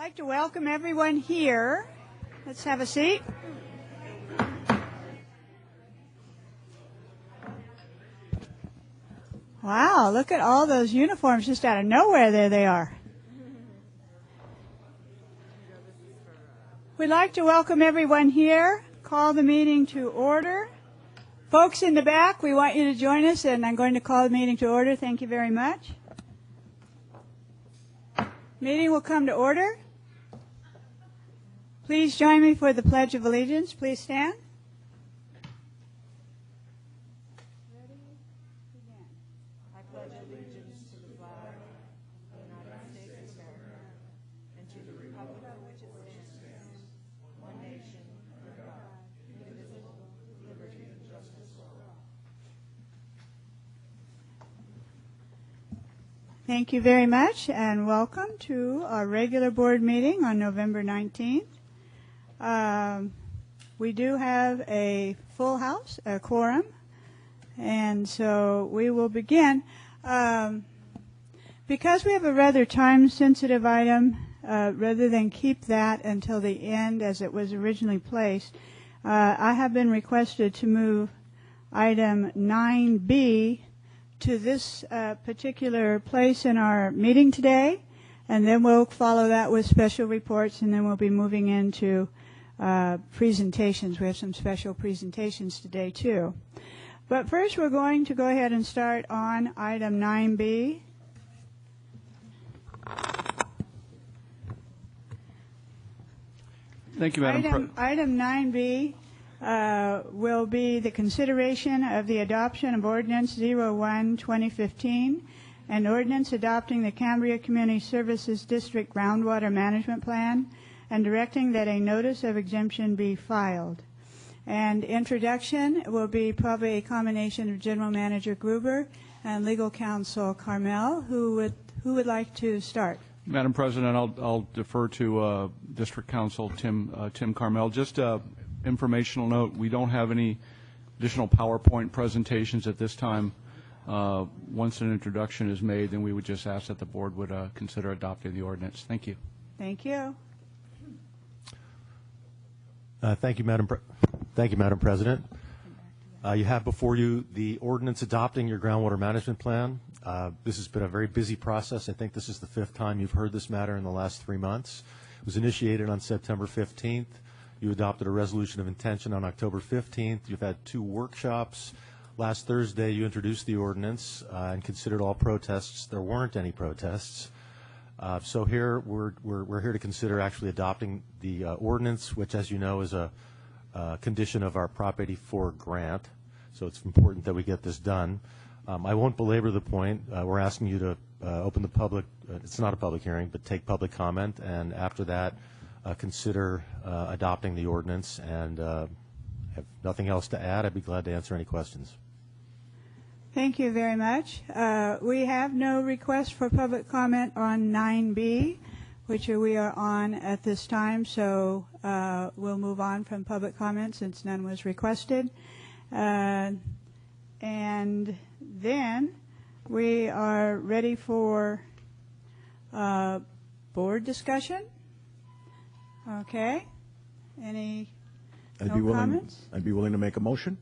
like to welcome everyone here. Let's have a seat. Wow, look at all those uniforms just out of nowhere. There they are. We'd like to welcome everyone here, call the meeting to order. Folks in the back, we want you to join us, and I'm going to call the meeting to order. Thank you very much. Meeting will come to order. Please join me for the Pledge of Allegiance. Please stand. Ready? Begin. I pledge allegiance to the flag of the United States of America and to the republic for which it stands, one nation, under God, indivisible, with liberty and justice for all. Thank you very much, and welcome to our regular board meeting on November 19th. We do have a full house, a quorum, and so we will begin. Because we have a rather time-sensitive item, rather than keep that until the end as it was originally placed, I have been requested to move item 9B to this particular place in our meeting today, and then we'll follow that with special reports, and then we'll be moving into presentations. We have some special presentations today too. But first we're going to go ahead and start on item 9B. Thank you, Madam President. Item 9B will be the consideration of the adoption of Ordinance 01-2015, an ordinance adopting the Cambria Community Services District Groundwater Management Plan and directing that a notice of exemption be filed. And introduction will be probably a combination of General Manager Gruber and Legal Counsel Carmel. Who would like to start? Madam President, I'll defer to District Counsel Tim Carmel. Just informational note, we don't have any additional PowerPoint presentations at this time. Once an introduction is made, then we would just ask that the board would consider adopting the ordinance. Thank you. Thank you. Thank you, Madam President. You have before you the ordinance adopting your groundwater management plan. This has been a very busy process. I think this is the fifth time you've heard this matter in the last 3 months. It was initiated on September 15th. You adopted a resolution of intention on October 15th. You've had 2 workshops. Last Thursday, you introduced the ordinance and considered all protests. There weren't any protests. So here we're here to consider actually adopting the ordinance, which, as you know, is a condition of our Prop 84 grant. So it's important that we get this done. I won't belabor the point. We're asking you to open the public. It's not a public hearing, but take public comment, and after that, consider adopting the ordinance. And have nothing else to add. I'd be glad to answer any questions. Thank you very much. We have no request for public comment on 9B, which we are on at this time, so we'll move on from public comment since none was requested. And then we are ready for board discussion. Okay. Any comments? I'd be willing to make a motion.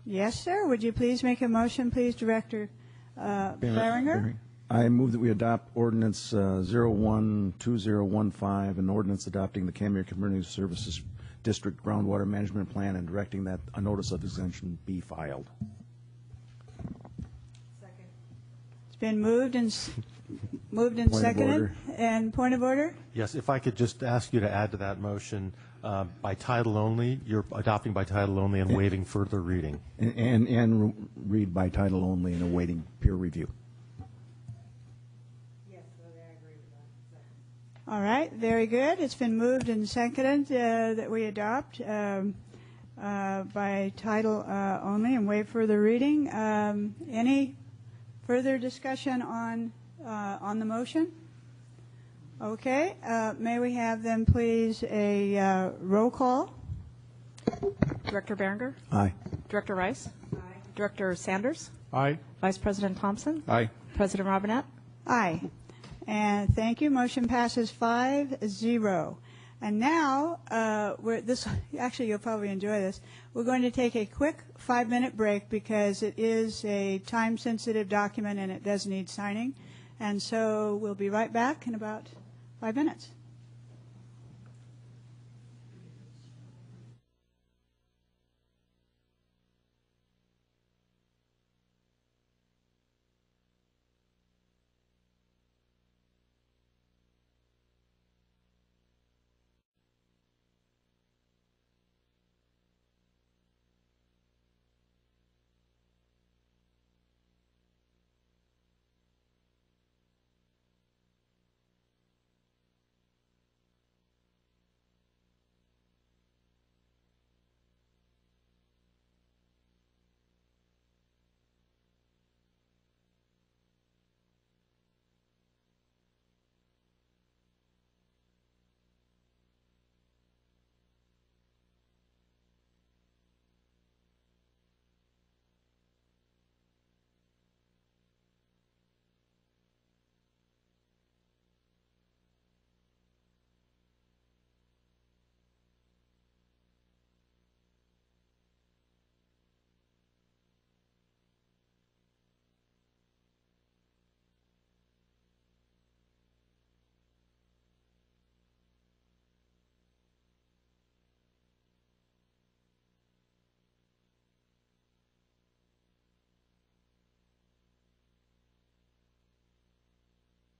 Yes, sir. Would you please make a motion, please, Director Beringer? I move that we adopt Ordinance 01-2015, an ordinance adopting the Cambria Community Services District Groundwater Management Plan and directing that a notice of exemption be filed. Second. It's been moved and seconded. And point of order? Yes, if I could just ask you to add to that motion by title only. You're adopting by title only and waiving further reading. And read by title only and awaiting peer review. Yes, I agree with that. Second. All right, very good. It's been moved and seconded that we adopt by title only and waive further reading. Any further discussion on the motion? Okay. May we have then, please, a roll call? Director Beringer? Aye. Director Rice? Aye. Director Sanders? Aye. Vice President Thompson? Aye. President Robinette? Aye. And thank you. Motion passes 5-0. And now, actually, you'll probably enjoy this. We're going to take a quick 5-minute break because it is a time-sensitive document and it does need signing. And so we'll be right back in about 5 minutes.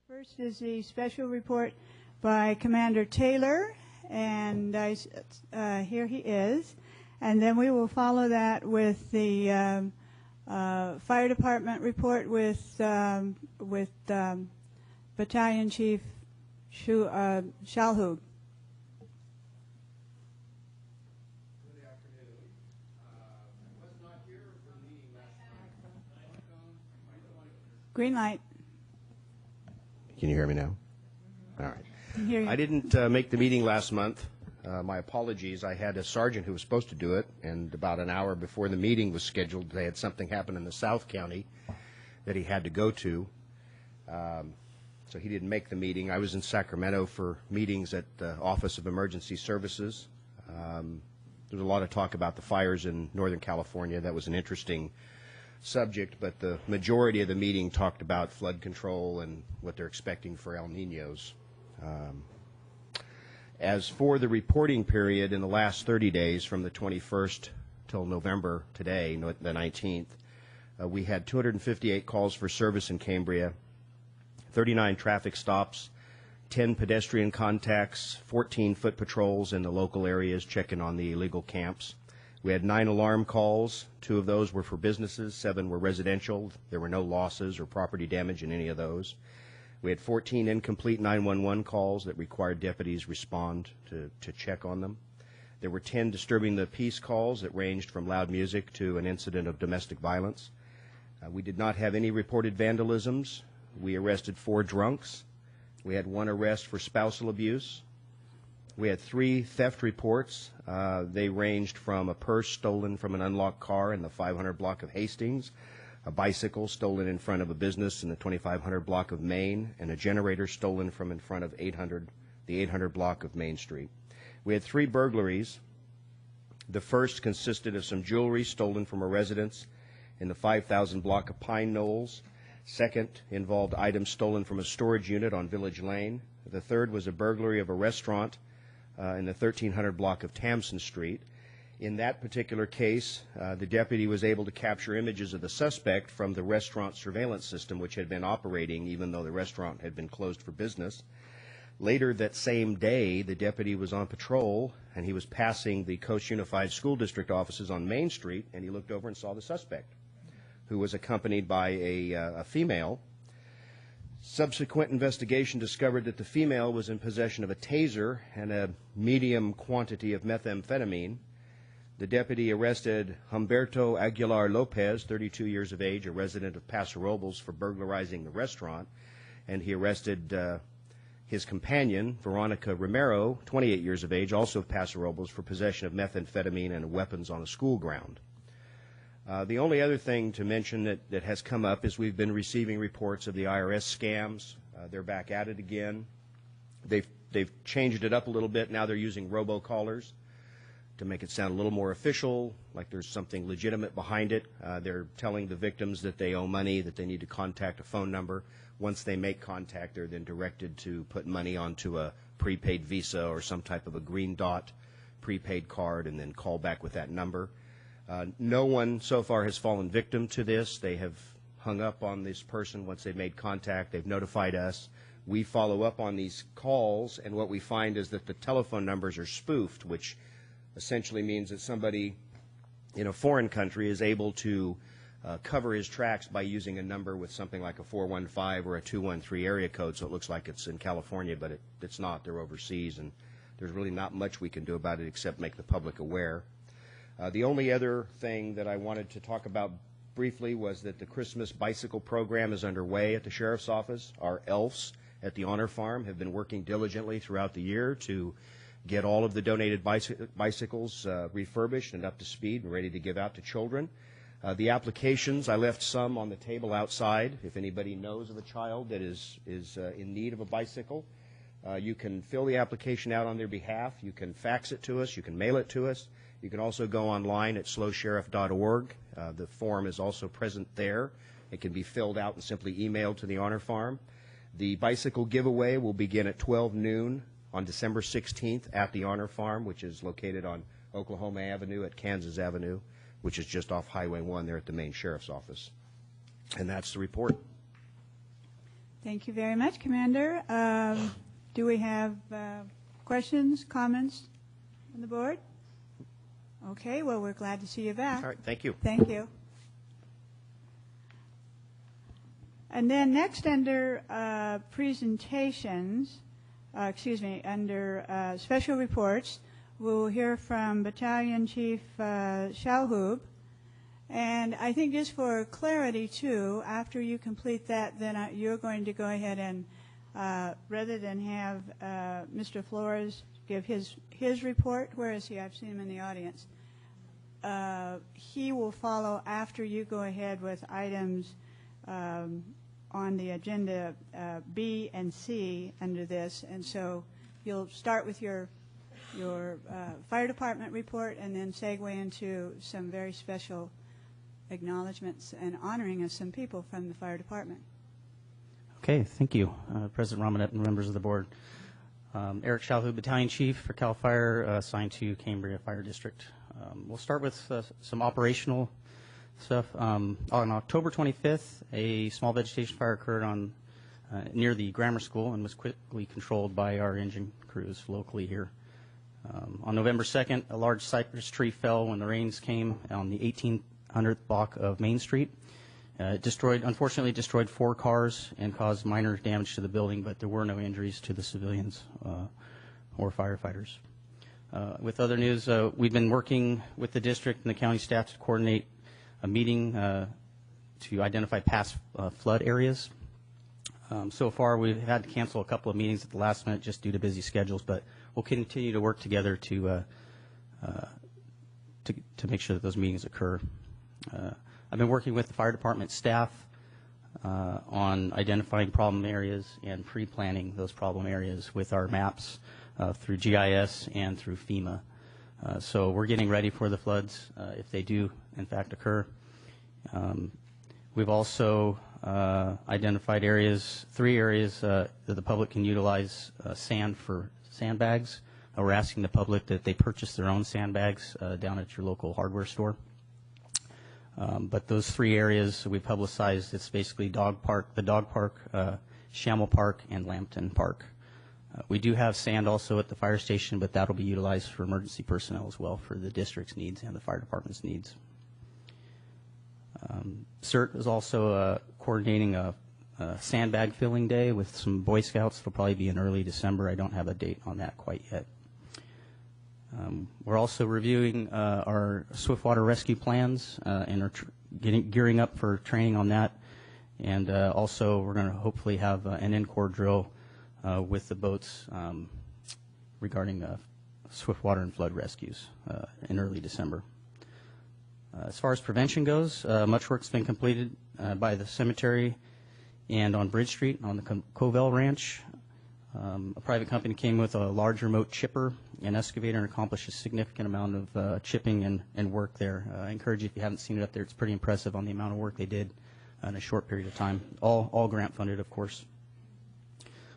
First is the special report by Commander Taylor, and here he is. And then we will follow that with the fire department report with Battalion Chief Shalhoub. Good afternoon. I was not here for the meeting last night. Green light. Can you hear me now? All right. Can hear you. I didn't make the meeting last month. My apologies. I had a sergeant who was supposed to do it, and about an hour before the meeting was scheduled, they had something happen in the South County that he had to go to. So he didn't make the meeting. I was in Sacramento for meetings at the Office of Emergency Services. There was a lot of talk about the fires in Northern California. That was an interesting subject, but the majority of the meeting talked about flood control and what they're expecting for El Niños. As for the reporting period in the last 30 days from the 21st till November today, the 19th, we had 258 calls for service in Cambria, 39 traffic stops, 10 pedestrian contacts, 14 foot patrols in the local areas checking on the illegal camps. We had 9 alarm calls. 2 of those were for businesses, 7 were residential. There were no losses or property damage in any of those. We had 14 incomplete 911 calls that required deputies respond to check on them. There were 10 disturbing the peace calls that ranged from loud music to an incident of domestic violence. We did not have any reported vandalisms. We arrested 4 drunks. We had 1 arrest for spousal abuse. We had 3 theft reports. They ranged from a purse stolen from an unlocked car in the 500 block of Hastings, a bicycle stolen in front of a business in the 2500 block of Main, and a generator stolen from in front of the 800 block of Main Street. We had 3 burglaries. The first consisted of some jewelry stolen from a residence in the 5000 block of Pine Knolls. Second involved items stolen from a storage unit on Village Lane. The third was a burglary of a restaurant in the 1300 block of Tamsin Street. In that particular case, the deputy was able to capture images of the suspect from the restaurant surveillance system, which had been operating even though the restaurant had been closed for business. Later that same day, the deputy was on patrol, and he was passing the Coast Unified School District offices on Main Street, and he looked over and saw the suspect, who was accompanied by a female. Subsequent investigation discovered that the female was in possession of a taser and a medium quantity of methamphetamine. The deputy arrested Humberto Aguilar Lopez, 32 years of age, a resident of Paso Robles, for burglarizing the restaurant, and he arrested his companion, Veronica Romero, 28 years of age, also of Paso Robles, for possession of methamphetamine and weapons on a school ground. The only other thing to mention that has come up is we've been receiving reports of the IRS scams They're back at it again. They've changed it up a little bit. Now they're using robocallers to make it sound a little more official, like there's something legitimate behind it. They're telling the victims that they owe money, that they need to contact a phone number. Once they make contact, they're then directed to put money onto a prepaid Visa or some type of a green dot prepaid card and then call back with that number. No one so far has fallen victim to this. They have hung up on this person once they've made contact. They've notified us. We follow up on these calls, and what we find is that the telephone numbers are spoofed, which essentially means that somebody in a foreign country is able to cover his tracks by using a number with something like a 415 or a 213 area code, so it looks like it's in California, but it's not. They're overseas, and there's really not much we can do about it except make the public aware. The only other thing that I wanted to talk about briefly was that the Christmas bicycle program is underway at the Sheriff's Office. Our elves at the Honor Farm have been working diligently throughout the year to get all of the donated bicycles refurbished and up to speed and ready to give out to children. The applications, I left some on the table outside. If anybody knows of a child that is in need of a bicycle, you can fill the application out on their behalf. You can fax it to us. You can mail it to us. You can also go online at slowsheriff.org. The form is also present there. It can be filled out and simply emailed to the Honor Farm. The bicycle giveaway will begin at 12 noon on December 16th at the Honor Farm, which is located on Oklahoma Avenue at Kansas Avenue, which is just off Highway 1 there at the main sheriff's office. And that's the report. Thank you very much, Commander. Do we have questions, comments on the board? Okay, well, we're glad to see you back. All right, thank you. Thank you. And then next under presentations, under special reports, we'll hear from Battalion Chief Shalhoub. And I think just for clarity, too, after you complete that, then you're going to go ahead and, rather than have Mr. Flores give his report, where is he? I've seen him in the audience. He will follow after you go ahead with items on the agenda B and C under this, and so you'll start with your fire department report and then segue into some very special acknowledgments and honoring of some people from the fire department. Okay, thank you, President Romanet and members of the board. Eric Shalhoub, Battalion Chief for CAL FIRE, assigned to Cambria Fire District. We'll start with some operational stuff. On October 25th, a small vegetation fire occurred on near the grammar school and was quickly controlled by our engine crews locally here. On November 2nd, a large cypress tree fell when the rains came on the 1800th block of Main Street. It unfortunately destroyed 4 cars and caused minor damage to the building, but there were no injuries to the civilians or firefighters. With other news, we've been working with the district and the county staff to coordinate a meeting to identify past flood areas. So far, we've had to cancel a couple of meetings at the last minute just due to busy schedules, but we'll continue to work together to make sure that those meetings occur. I've been working with the fire department staff on identifying problem areas and pre-planning those problem areas with our maps through GIS and through FEMA. So we're getting ready for the floods if they do, in fact, occur. We've also identified 3 areas that the public can utilize sand for sandbags. We're asking the public that they purchase their own sandbags down at your local hardware store. But those 3 areas we publicized, it's basically the Dog Park, Shamel Park, and Lambton Park. We do have sand also at the fire station, but that will be utilized for emergency personnel as well for the district's needs and the fire department's needs. CERT is also coordinating a sandbag filling day with some Boy Scouts. It'll probably be in early December. I don't have a date on that quite yet. We're also reviewing our swiftwater rescue plans and are gearing up for training on that. And also we're going to hopefully have an in-corps drill with the boats regarding swiftwater and flood rescues in early December. As far as prevention goes, much work's been completed by the cemetery And on Bridge Street, on the Covell Ranch, a private company came with a large remote chipper and excavator and accomplished a significant amount of chipping and work there. I encourage you, if you haven't seen it up there, it's pretty impressive on the amount of work they did in a short period of time. All grant funded, of course.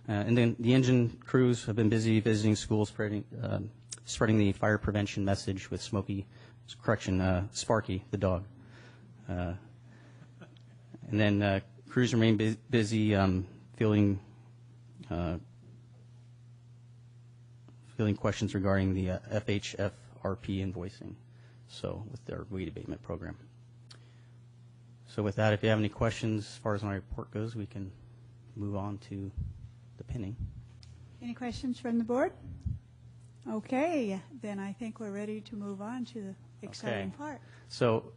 And then the engine crews have been busy visiting schools, spreading the fire prevention message with Sparky, the dog. And then crews remain busy fielding questions regarding the FHFRP invoicing, so with their weed abatement program. So with that, if you have any questions as far as my report goes, we can move on to the pinning. Any questions from the board? Okay, then I think we're ready to move on to the exciting part. So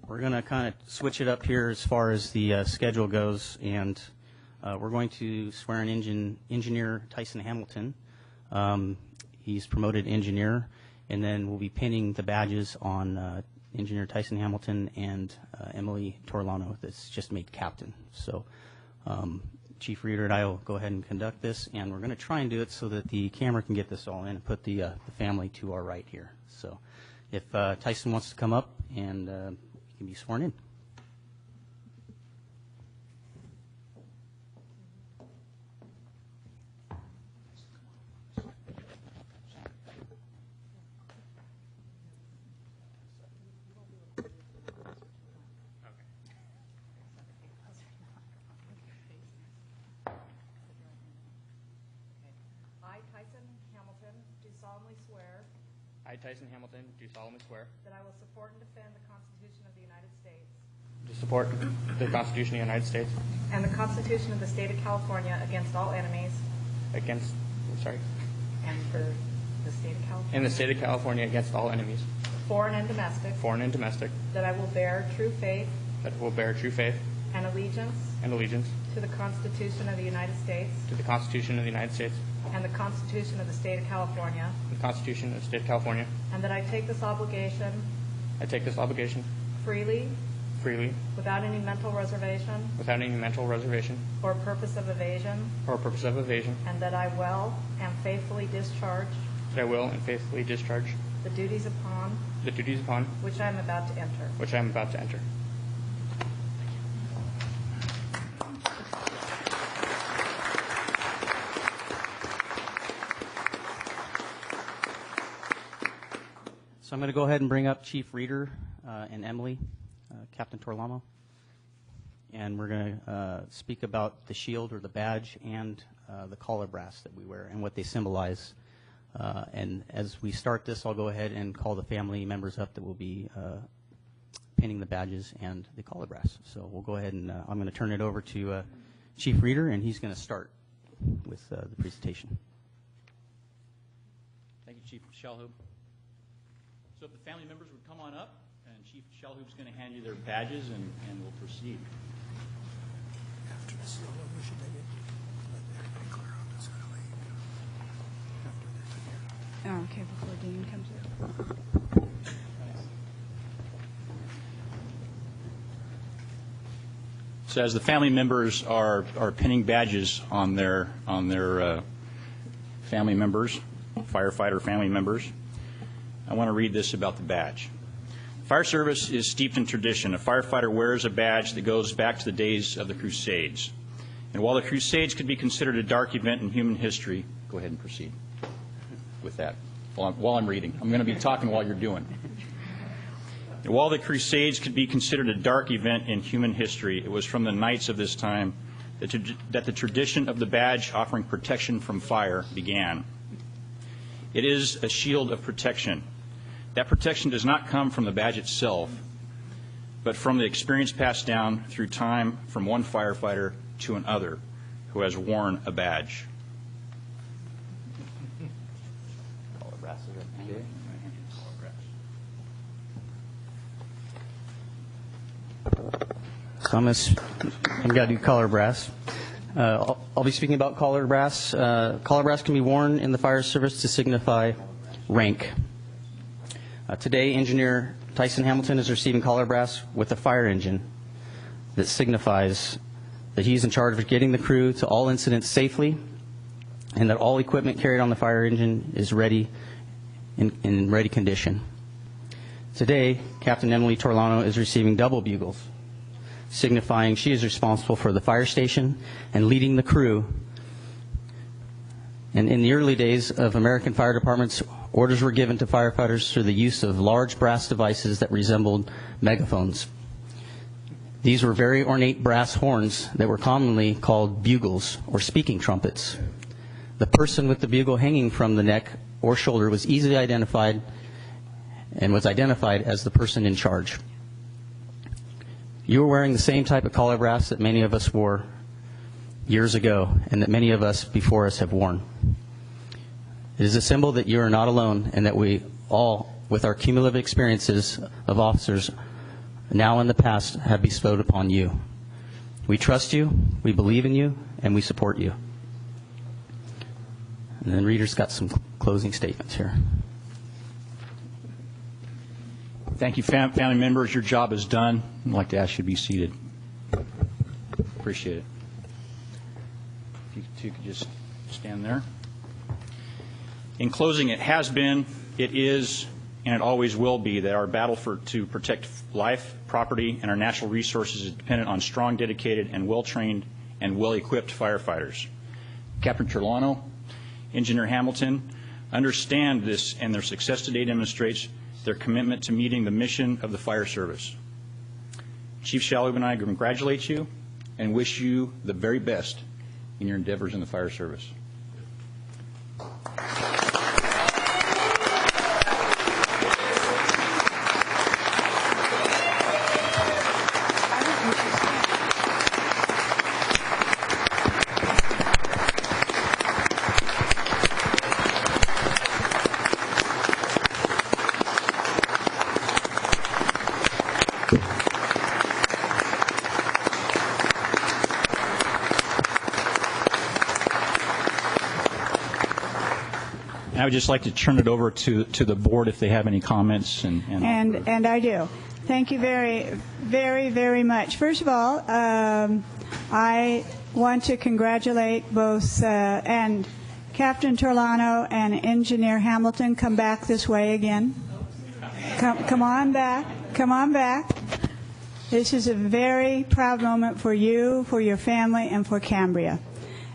we're going to kind of switch it up here as far as the schedule goes, and we're going to swear in engineer Tyson Hamilton. He's promoted engineer, and then we'll be pinning the badges on engineer Tyson Hamilton and Emily Torlano that's just made captain. So Chief Reader and I will go ahead and conduct this, and we're going to try and do it so that the camera can get this all in and put the family to our right here. So if Tyson wants to come up and he can be sworn in. I, Tyson Hamilton, do solemnly swear that I will support and defend the Constitution of the United States to support the Constitution of the United States and the Constitution of the State of California against all enemies against, sorry, and for the State of California, in the State of California against all enemies, foreign and domestic, that I will bear true faith and allegiance to the Constitution of the United States and the Constitution of the State of California, and that I take this obligation freely, without any mental reservation or purpose of evasion, and that I will and faithfully discharge the duties upon which I am about to enter. So I'm going to go ahead and bring up Chief Reader and Emily, Captain Torlamo, and we're going to speak about the shield or the badge and the collar brass that we wear and what they symbolize. And as we start this, I'll go ahead and call the family members up that will be pinning the badges and the collar brass. So we'll go ahead and I'm going to turn it over to Chief Reader, and he's going to start with the presentation. Thank you, Chief Shellhoop. So if the family members would come on up, and Chief Shellhoop's going to hand you their badges, and we'll proceed. After the seal, we should maybe let everybody clear out this alley. After they're Okay, before Dean comes in. So as the family members are pinning badges on their family members, firefighter family members, I want to read this about the badge. Fire service is steeped in tradition. A firefighter wears a badge that goes back to the days of the Crusades. And while the Crusades could be considered a dark event in human history, go ahead and proceed with that while I'm reading. I'm going to be talking while you're doing. And while the Crusades could be considered a dark event in human history, it was from the knights of this time that the tradition of the badge offering protection from fire began. It is a shield of protection. That protection does not come from the badge itself, but from the experience passed down through time from one firefighter to another who has worn a badge. So I'm got to do collar brass. I'll be speaking about collar brass. Collar brass can be worn in the fire service to signify rank. Today, Engineer Tyson Hamilton is receiving collar brass with a fire engine that signifies that he's in charge of getting the crew to all incidents safely, and that all equipment carried on the fire engine is ready in ready condition. Today, Captain Emily Torlano is receiving double bugles, signifying she is responsible for the fire station and leading the crew. And in the early days of American fire departments, orders were given to firefighters through the use of large brass devices that resembled megaphones. These were very ornate brass horns that were commonly called bugles or speaking trumpets. The person with the bugle hanging from the neck or shoulder was easily identified and was identified as the person in charge. You were wearing the same type of collar brass that many of us wore years ago and that many of us before us have worn. It is a symbol that you are not alone and that we all, with our cumulative experiences of officers now and the past, have bestowed upon you. We trust you, we believe in you, and we support you. And then Reader's got some closing statements here. Thank you, family members. Your job is done. I'd like to ask you to be seated. Appreciate it. If you two could just stand there. In closing, it has been, it is, and it always will be that our battle to protect life, property, and our natural resources is dependent on strong, dedicated, and well-trained and well-equipped firefighters. Captain Turlano, Engineer Hamilton, understand this, and their success today demonstrates their commitment to meeting the mission of the fire service. Chief Shalhoub and I congratulate you and wish you the very best in your endeavors in the fire service. I would just like to turn it over to the board if they have any comments. And I do. Thank you very, very, very much. First of all, I want to congratulate both and Captain Turlano and Engineer Hamilton. Come back this way again. Come on back. Come on back. This is a very proud moment for you, for your family, and for Cambria.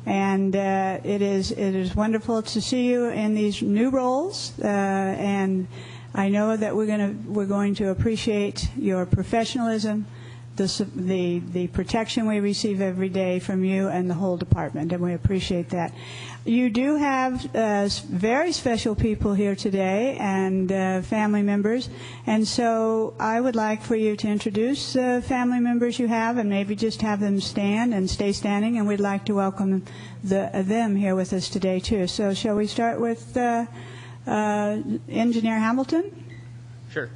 And it is wonderful to see you in these new roles, and I know that we're going to appreciate your professionalism, the protection we receive every day from you and the whole department, and we appreciate that. You do have very special people here today and family members, and so I would like for you to introduce the family members you have and maybe just have them stand and stay standing, and we'd like to welcome them here with us today too. So shall we start with Engineer Hamilton? Sure.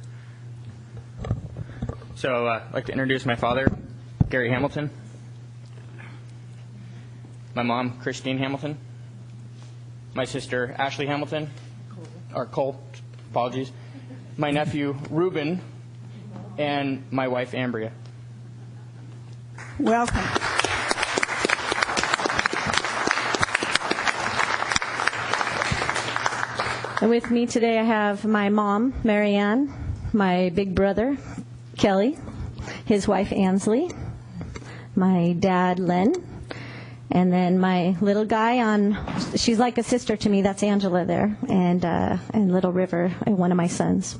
So I'd like to introduce my father, Gary Hamilton, my mom, Christine Hamilton, my sister, Ashley Hamilton, or Cole, apologies, my nephew, Reuben, and my wife, Cambria. Welcome. And with me today I have my mom, Marianne, my big brother, Kelly, his wife, Ansley, my dad, Len, and then my little guy she's like a sister to me, that's Angela there, and little River, one of my sons.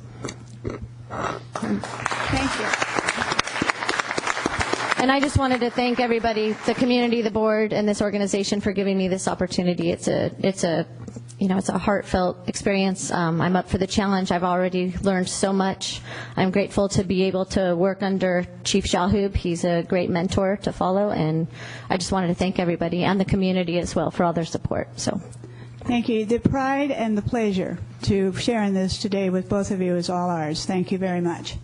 Thank you. And I just wanted to thank everybody, the community, the board, and this organization for giving me this opportunity. It's a heartfelt experience. I'm up for the challenge. I've already learned so much. I'm grateful to be able to work under Chief Shalhoub. He's a great mentor to follow, and I just wanted to thank everybody and the community as well for all their support. So, thank you. The pride and the pleasure to sharing this today with both of you is all ours. Thank you very much.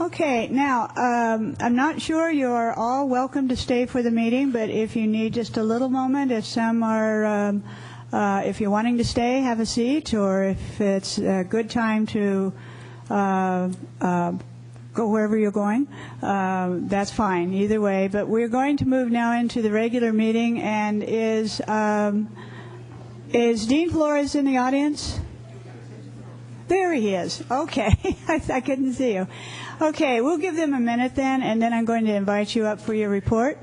Okay, now, I'm not sure you're all welcome to stay for the meeting, but if you need just a little moment, if some are If you're wanting to stay, have a seat, or if it's a good time to go wherever you're going, that's fine, either way. But we're going to move now into the regular meeting, and is Dean Flores in the audience? There he is. Okay. I couldn't see you. Okay, we'll give them a minute then, and then I'm going to invite you up for your report.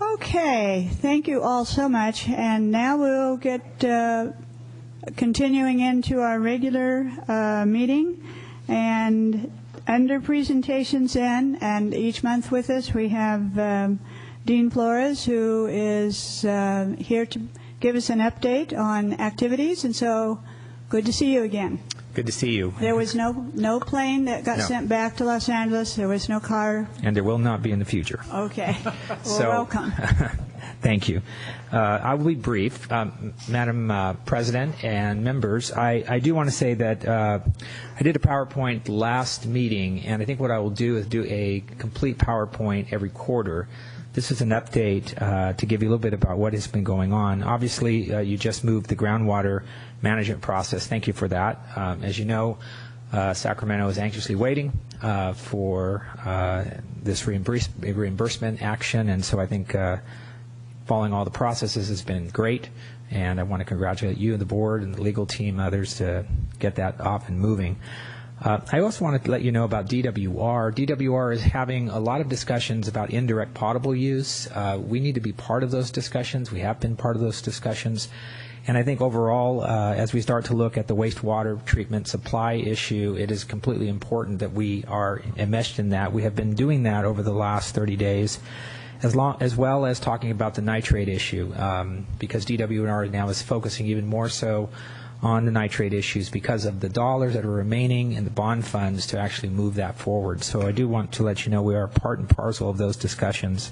Okay, thank you all so much. And now we'll get continuing into our regular meeting. And under presentations then, and each month with us, we have Dean Flores, who is here to give us an update on activities. And so, good to see you again. Good to see you. There was no plane that got sent back to Los Angeles. There was no car. And there will not be in the future. Okay. Well, So, welcome. Thank you. I will be brief. Madam President and members, I do want to say that I did a PowerPoint last meeting, and I think what I will do is do a complete PowerPoint every quarter. This is an update to give you a little bit about what has been going on. Obviously, you just moved the groundwater management process. Thank you for that. As you know, Sacramento is anxiously waiting for this reimbursement action, and so I think following all the processes has been great, and I want to congratulate you and the board and the legal team, others, to get that off and moving. I also wanted to let you know about DWR. DWR is having a lot of discussions about indirect potable use. We need to be part of those discussions. We have been part of those discussions. And I think overall, as we start to look at the wastewater treatment supply issue, it is completely important that we are enmeshed in that. We have been doing that over the last 30 days, as well as talking about the nitrate issue, because DWR now is focusing even more so on the nitrate issues because of the dollars that are remaining in the bond funds to actually move that forward. So I do want to let you know we are part and parcel of those discussions.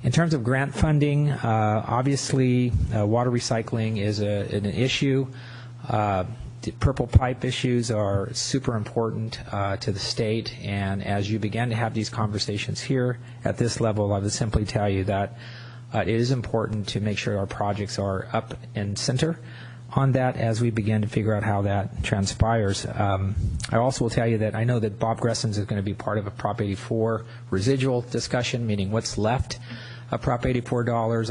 In terms of grant funding, obviously water recycling is an issue. The purple pipe issues are super important to the state, and as you begin to have these conversations here at this level, I would simply tell you that it is important to make sure our projects are up and center on that as we begin to figure out how that transpires. I also will tell you that I know that Bob Gressens is going to be part of a Prop 84 residual discussion, meaning what's left of Prop 84 dollars.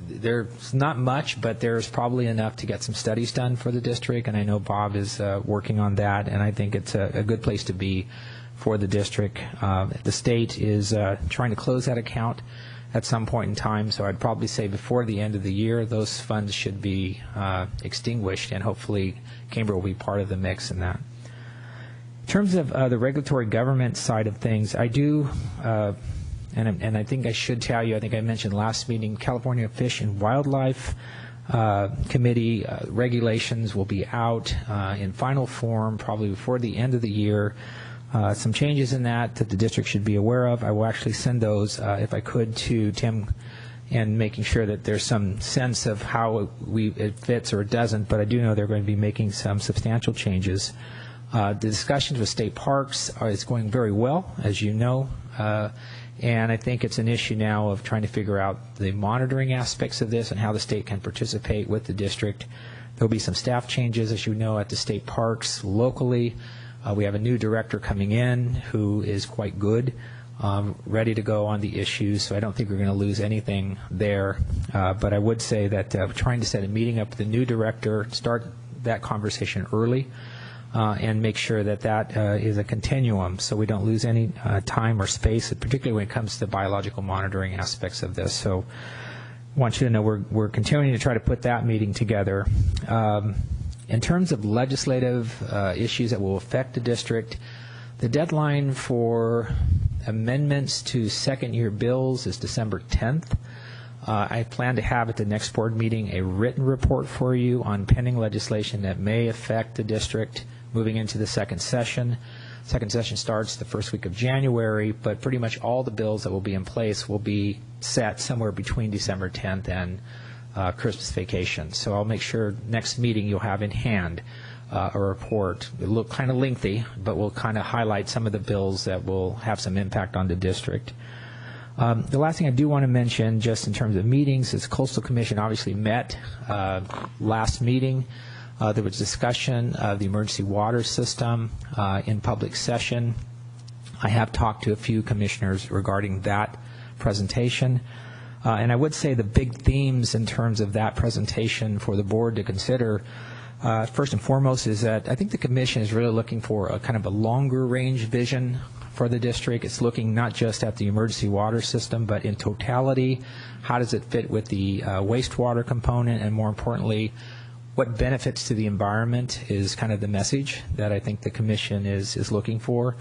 There's not much, but there's probably enough to get some studies done for the district, and I know Bob is working on that, and I think it's a good place to be for the district. The state is trying to close that account at some point in time, so I'd probably say before the end of the year, those funds should be extinguished, and hopefully Cambria will be part of the mix in that. In terms of the regulatory government side of things, I do, and I think I should tell you, I think I mentioned last meeting, California Fish and Wildlife Committee regulations will be out in final form probably before the end of the year. Some changes in that the district should be aware of. I will actually send those, if I could, to Tim, and making sure that there's some sense of how it fits or it doesn't, but I do know they're going to be making some substantial changes. The discussions with state parks is going very well, as you know, and I think it's an issue now of trying to figure out the monitoring aspects of this and how the state can participate with the district. There will be some staff changes, as you know, at the state parks locally. We have a new director coming in who is quite good, ready to go on the issues, so I don't think we're going to lose anything there. But I would say that we're trying to set a meeting up with the new director, start that conversation early, and make sure that that is a continuum so we don't lose any time or space, particularly when it comes to biological monitoring aspects of this. So I want you to know we're continuing to try to put that meeting together. In terms of legislative issues that will affect the district, the deadline for amendments to second-year bills is December 10th. I plan to have at the next board meeting a written report for you on pending legislation that may affect the district moving into the second session. Second session starts the first week of January, but pretty much all the bills that will be in place will be set somewhere between December 10th and Christmas vacation. So I'll make sure next meeting you'll have in hand a report. It'll look kind of lengthy, but we'll kind of highlight some of the bills that will have some impact on the district. The last thing I do want to mention, just in terms of meetings, is Coastal Commission obviously met last meeting. There was discussion of the emergency water system in public session. I have talked to a few commissioners regarding that presentation. And I would say the big themes in terms of that presentation for the board to consider, first and foremost, is that I think the commission is really looking for a kind of a longer range vision for the district. It's looking not just at the emergency water system, but in totality, how does it fit with the wastewater component, and more importantly, what benefits to the environment is kind of the message that I think the commission is looking for.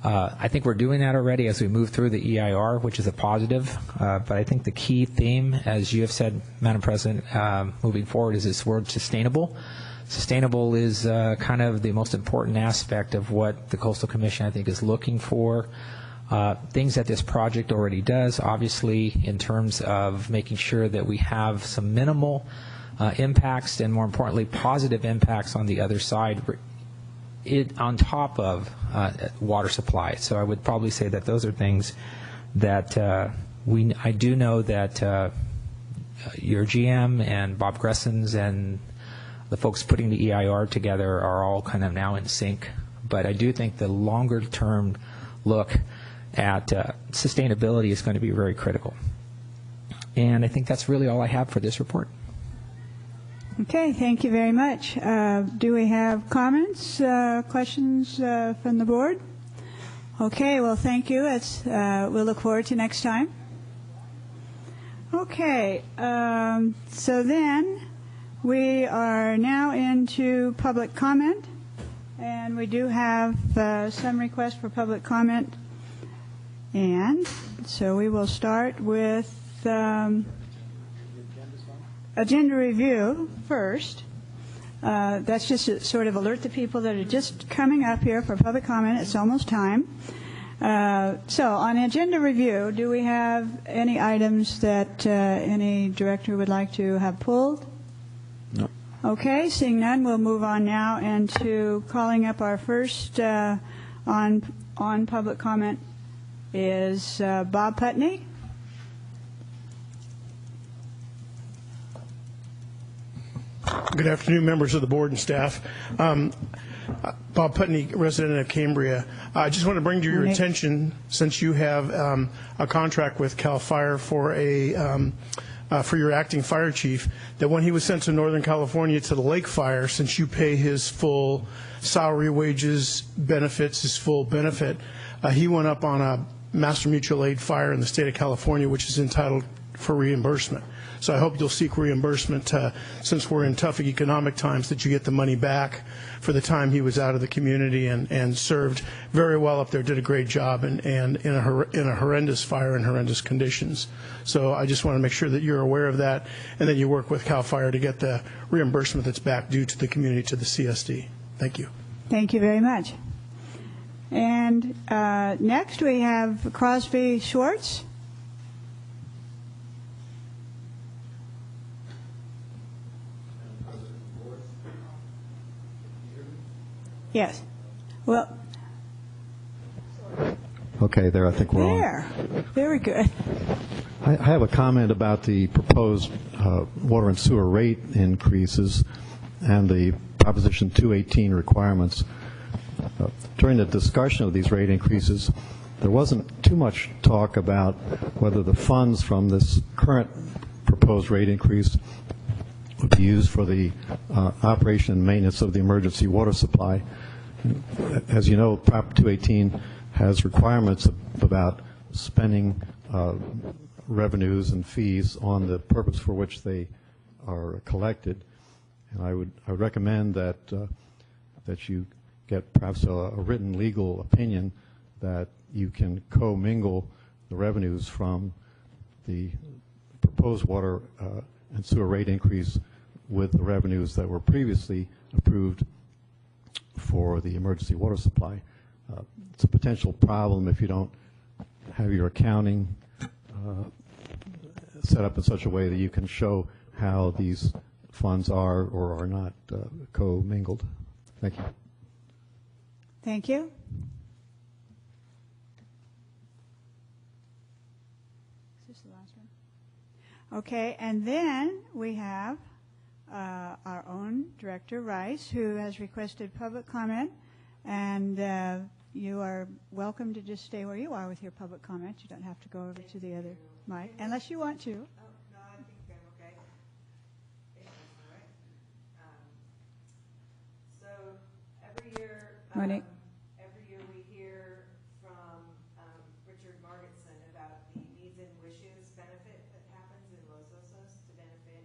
I think we're doing that already as we move through the EIR, which is a positive. But I think the key theme, as you have said, Madam President, moving forward is this word sustainable. Sustainable is kind of the most important aspect of what the Coastal Commission, I think, is looking for. Things that this project already does, obviously, in terms of making sure that we have some minimal impacts and, more importantly, positive impacts on the other side, on top of water supply. So I would probably say that those are things that I do know that your GM and Bob Gressens and the folks putting the EIR together are all kind of now in sync. But I do think the longer term look at sustainability is going to be very critical. And I think that's really all I have for this report. Okay, thank you very much. Do we have comments, questions from the board? Okay, well, thank you. We'll look forward to next time. Okay, so then we are now into public comment, and we do have some requests for public comment. And so we will start with agenda review first. That's just to sort of alert the people that are just coming up here for public comment. It's almost time. So on agenda review, do we have any items that any director would like to have pulled? No. Okay, seeing none, we'll move on now into calling up our first on public comment is Bob Putney. Good afternoon, members of the board and staff. Bob Putney, resident of Cambria. I just want to bring to your attention, since you have a contract with CAL FIRE for your acting fire chief, that when he was sent to Northern California to the Lake Fire, since you pay his full salary, wages, benefits, his full benefit, he went up on a Master Mutual Aid fire in the state of California, which is entitled for reimbursement. So I hope you'll seek reimbursement since we're in tough economic times, that you get the money back for the time he was out of the community and served very well up there, did a great job, and in a horrendous fire and horrendous conditions. So I just want to make sure that you're aware of that, and that you work with CAL FIRE to get the reimbursement that's back due to the community, to the CSD. Thank you. Thank you very much. And next we have Crosby Schwartz. Yes. Well. Okay, there. I think we're on. There. Very good. I have a comment about the proposed water and sewer rate increases and the Proposition 218 requirements. During the discussion of these rate increases, there wasn't too much talk about whether the funds from this current proposed rate increase would be used for the operation and maintenance of the emergency water supply. As you know, Prop 218 has requirements about spending revenues and fees on the purpose for which they are collected. And I would recommend that that you get perhaps a written legal opinion that you can co-mingle the revenues from the proposed water and sewer rate increase with the revenues that were previously approved for the emergency water supply. It's a potential problem if you don't have your accounting set up in such a way that you can show how these funds are or are not co-mingled. Thank you. Thank you. Is this the last one? Okay, and then we have our own Director Rice, who has requested public comment, and you are welcome to just stay where you are with your public comment. You don't have to go over to the other mic, unless you want to. Oh, no, I think I'm okay. All right. So every year, Monique. we hear from Richard Margetson about the Needs and Wishes benefit that happens in Los Osos to benefit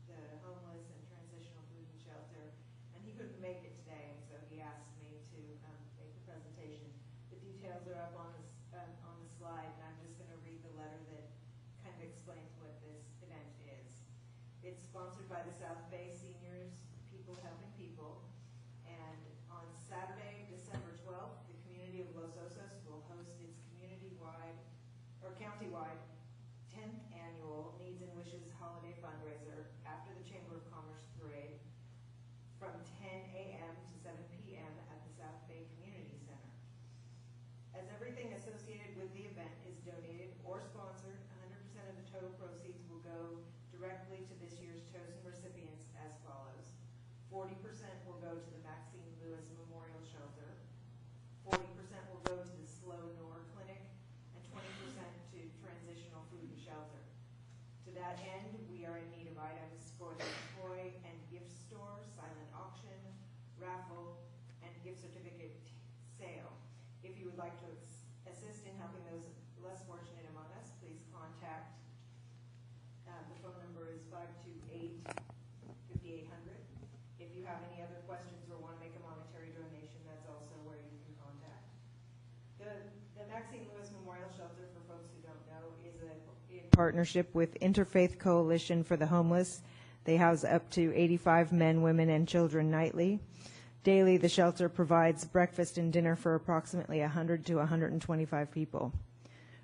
the homeless and transitional food and shelter. And he couldn't make it today, and so he asked me to make the presentation. The details are up on the slide, and I'm just going to read the letter that kind of explains what this event is. It's sponsored by the South Bay Seniors, People Helping People, and on Saturday, December 12th, the community of Los Osos will host its community-wide or county-wide 10th annual Needs and Wishes holiday fundraiser after the Chamber of Commerce parade from 10 a.m. to 7 p.m. at the South Bay Community Center. As everything associated with the event is donated or sponsored, 100% of the total proceeds will go directly to this year's chosen recipients as follows. 40% will go to the Maxine Lewis Memorial Shelter, 40% will go to the Slow Nor Clinic, and 20% to Transitional Food and Shelter. To that end, we are in need of items for the toy and gift store, silent auction, raffle, and gift certificate sale. If you would like to assist in helping those less fortunate among us, please contact. The phone number is 528-5800. If you have any other questions or want to make a monetary donation, that's also where you can contact. The Maxine Lewis Memorial Shelter, for folks who don't know, is in partnership with Interfaith Coalition for the Homeless. They house up to 85 men, women, and children nightly. Daily, the shelter provides breakfast and dinner for approximately 100 to 125 people.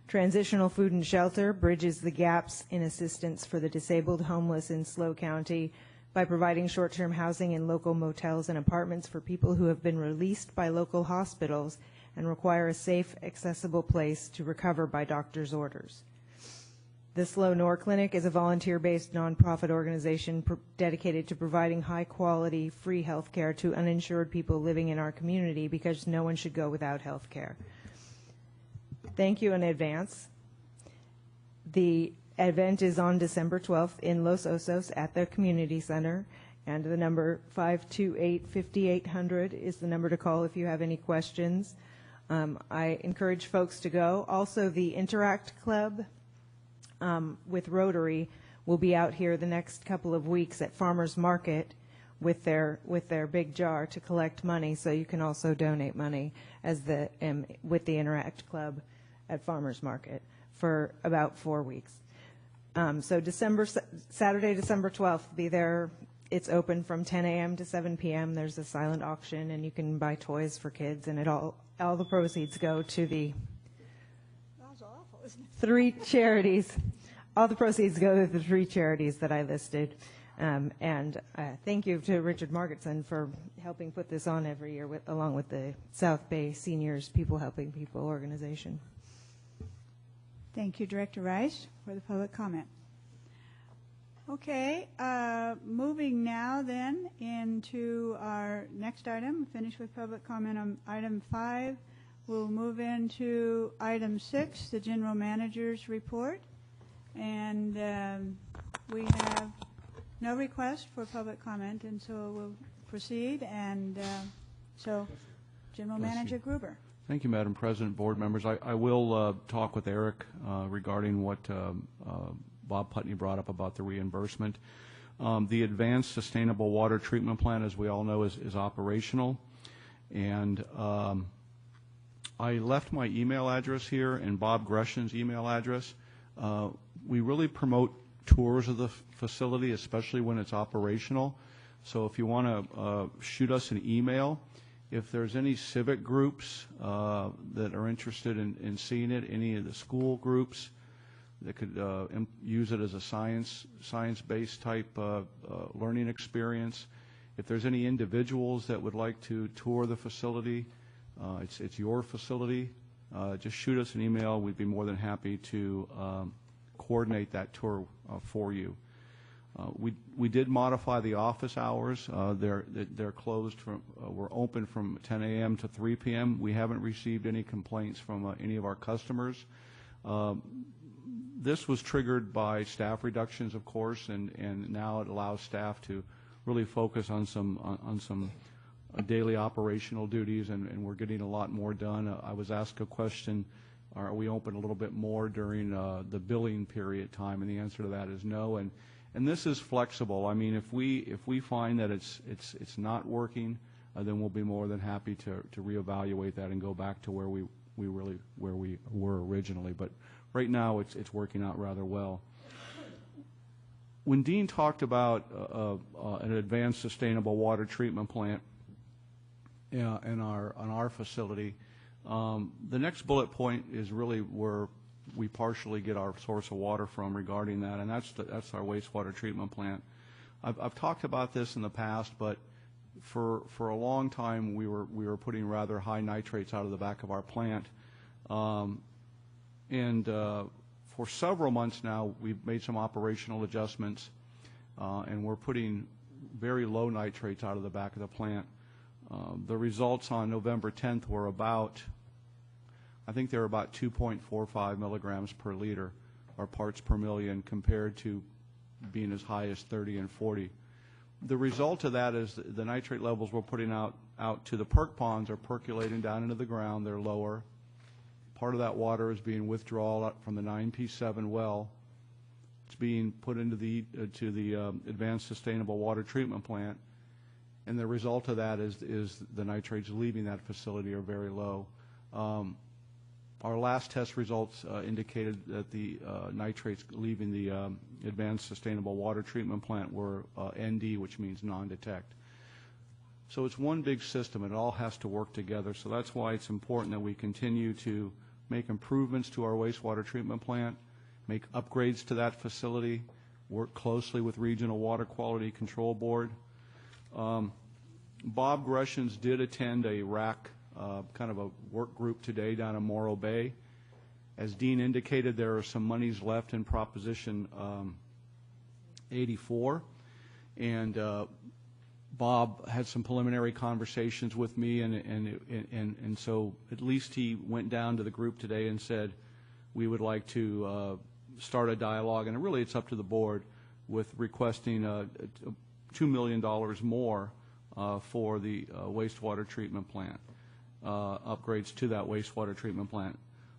Transitional Food and Shelter bridges the gaps in assistance for the disabled homeless in SLO County by providing short-term housing in local motels and apartments for people who have been released by local hospitals and require a safe, accessible place to recover by doctor's orders. The Slow Nor Clinic is a volunteer-based nonprofit organization dedicated to providing high-quality, free health care to uninsured people living in our community because no one should go without health care. Thank you in advance. The event is on December 12th in Los Osos at the Community Center, and the number 528-5800 is the number to call if you have any questions. I encourage folks to go. Also, the Interact Club with Rotary will be out here the next couple of weeks at Farmers Market with their big jar to collect money, so you can also donate money as with the Interact Club at Farmers Market for about 4 weeks. So Saturday, December 12th, be there. It's open from 10 a.m. to 7 p.m. There's a silent auction, and you can buy toys for kids, and all the proceeds go to the three charities. All the proceeds go to the three charities that I listed. Thank you to Richard Margetson for helping put this on every year along with the South Bay Seniors People Helping People organization. Thank you, Director Rice, for the public comment. Okay, moving now then into our next item, finish with public comment on item 5. We'll move into item 6, the General Manager's Report. And we have no request for public comment, and so we'll proceed. And so, General Manager Gruber. Thank you, Madam President, board members. I will talk with Eric regarding what Bob Putney brought up about the reimbursement. The Advanced Sustainable Water Treatment Plan, as we all know, is operational. And I left my email address here and Bob Gresham's email address. We really promote tours of the facility, especially when it's operational. So if you want to shoot us an email, if there's any civic groups that are interested in seeing it, any of the school groups that could use it as a science-based type learning experience, If there's any individuals that would like to tour the facility, it's your facility, just shoot us an email. We'd be more than happy to coordinate that tour for you. We did modify the office hours. They're closed from, we're open from 10 a.m. to 3 p.m. We haven't received any complaints from any of our customers. This was triggered by staff reductions, of course, and now it allows staff to really focus on some daily operational duties, and we're getting a lot more done. I was asked a question, are we open a little bit more during the billing period time, and the answer to that is no. And this is flexible. I mean, if we find that it's not working, then we'll be more than happy to reevaluate that and go back to where we were originally. But right now, it's working out rather well. When Dean talked about an advanced sustainable water treatment plant on our facility, the next bullet point is really where we partially get our source of water from regarding that, and that's our wastewater treatment plant. I've talked about this in the past, but for a long time we were putting rather high nitrates out of the back of our plant, and for several months now we've made some operational adjustments, and we're putting very low nitrates out of the back of the plant. The results on November 10th were I think they were about 2.45 milligrams per liter, or parts per million, compared to being as high as 30 and 40. The result of that is the nitrate levels we're putting out to the perk ponds are percolating down into the ground. They're lower. Part of that water is being withdrawn from the 9P7 well. It's being put into the advanced sustainable water treatment plant, and the result of that is the nitrates leaving that facility are very low. Our last test results indicated that the nitrates leaving the advanced sustainable water treatment plant were ND, which means non-detect. So it's one big system. It all has to work together. So that's why it's important that we continue to make improvements to our wastewater treatment plant, make upgrades to that facility, work closely with Regional Water Quality Control Board. Bob Greshams did attend a RAC kind of a work group today down in Morro Bay. As Dean indicated, there are some monies left in Proposition 84, and Bob had some preliminary conversations with me, and so at least he went down to the group today and said we would like to start a dialogue, and really it's up to the board, with requesting $2 million more for the wastewater treatment plant. Upgrades to that wastewater treatment plant.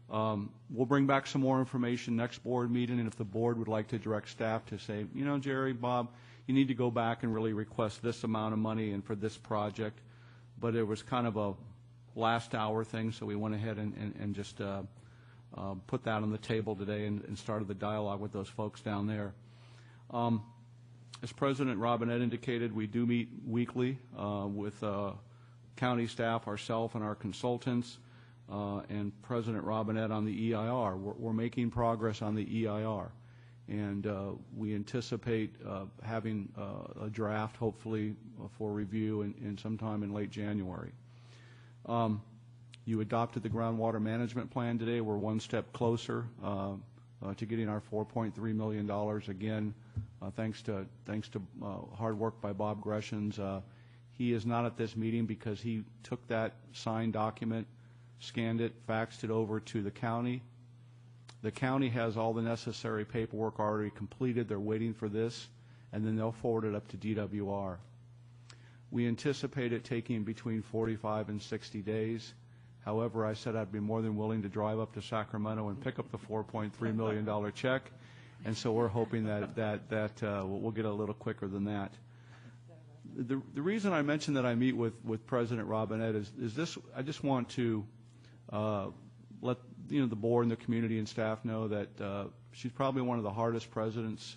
We'll bring back some more information next board meeting, and if the board would like to direct staff to say, you know, Jerry, Bob, you need to go back and really request this amount of money and for this project. But it was kind of a last hour thing, so we went ahead and just put that on the table today and started the dialogue with those folks down there. As President Robinette indicated, we do meet weekly with county staff, ourselves, and our consultants, and President Robinette on the EIR. We're making progress on the EIR, and we anticipate having a draft, hopefully, for review in sometime in late January. You adopted the groundwater management plan today. We're one step closer to getting our $4.3 million. Again, thanks to hard work by Bob Greshams. He is not at this meeting because he took that signed document, scanned it, faxed it over to the county. The county has all the necessary paperwork already completed. They're waiting for this, and then they'll forward it up to DWR. We anticipate it taking between 45 and 60 days. However, I said I'd be more than willing to drive up to Sacramento and pick up the $4.3 million check, and so we're hoping that we'll get a little quicker than that. The reason I mentioned that I meet with President Robinette is this. I just want to let the board and the community and staff know that she's probably one of the hardest presidents,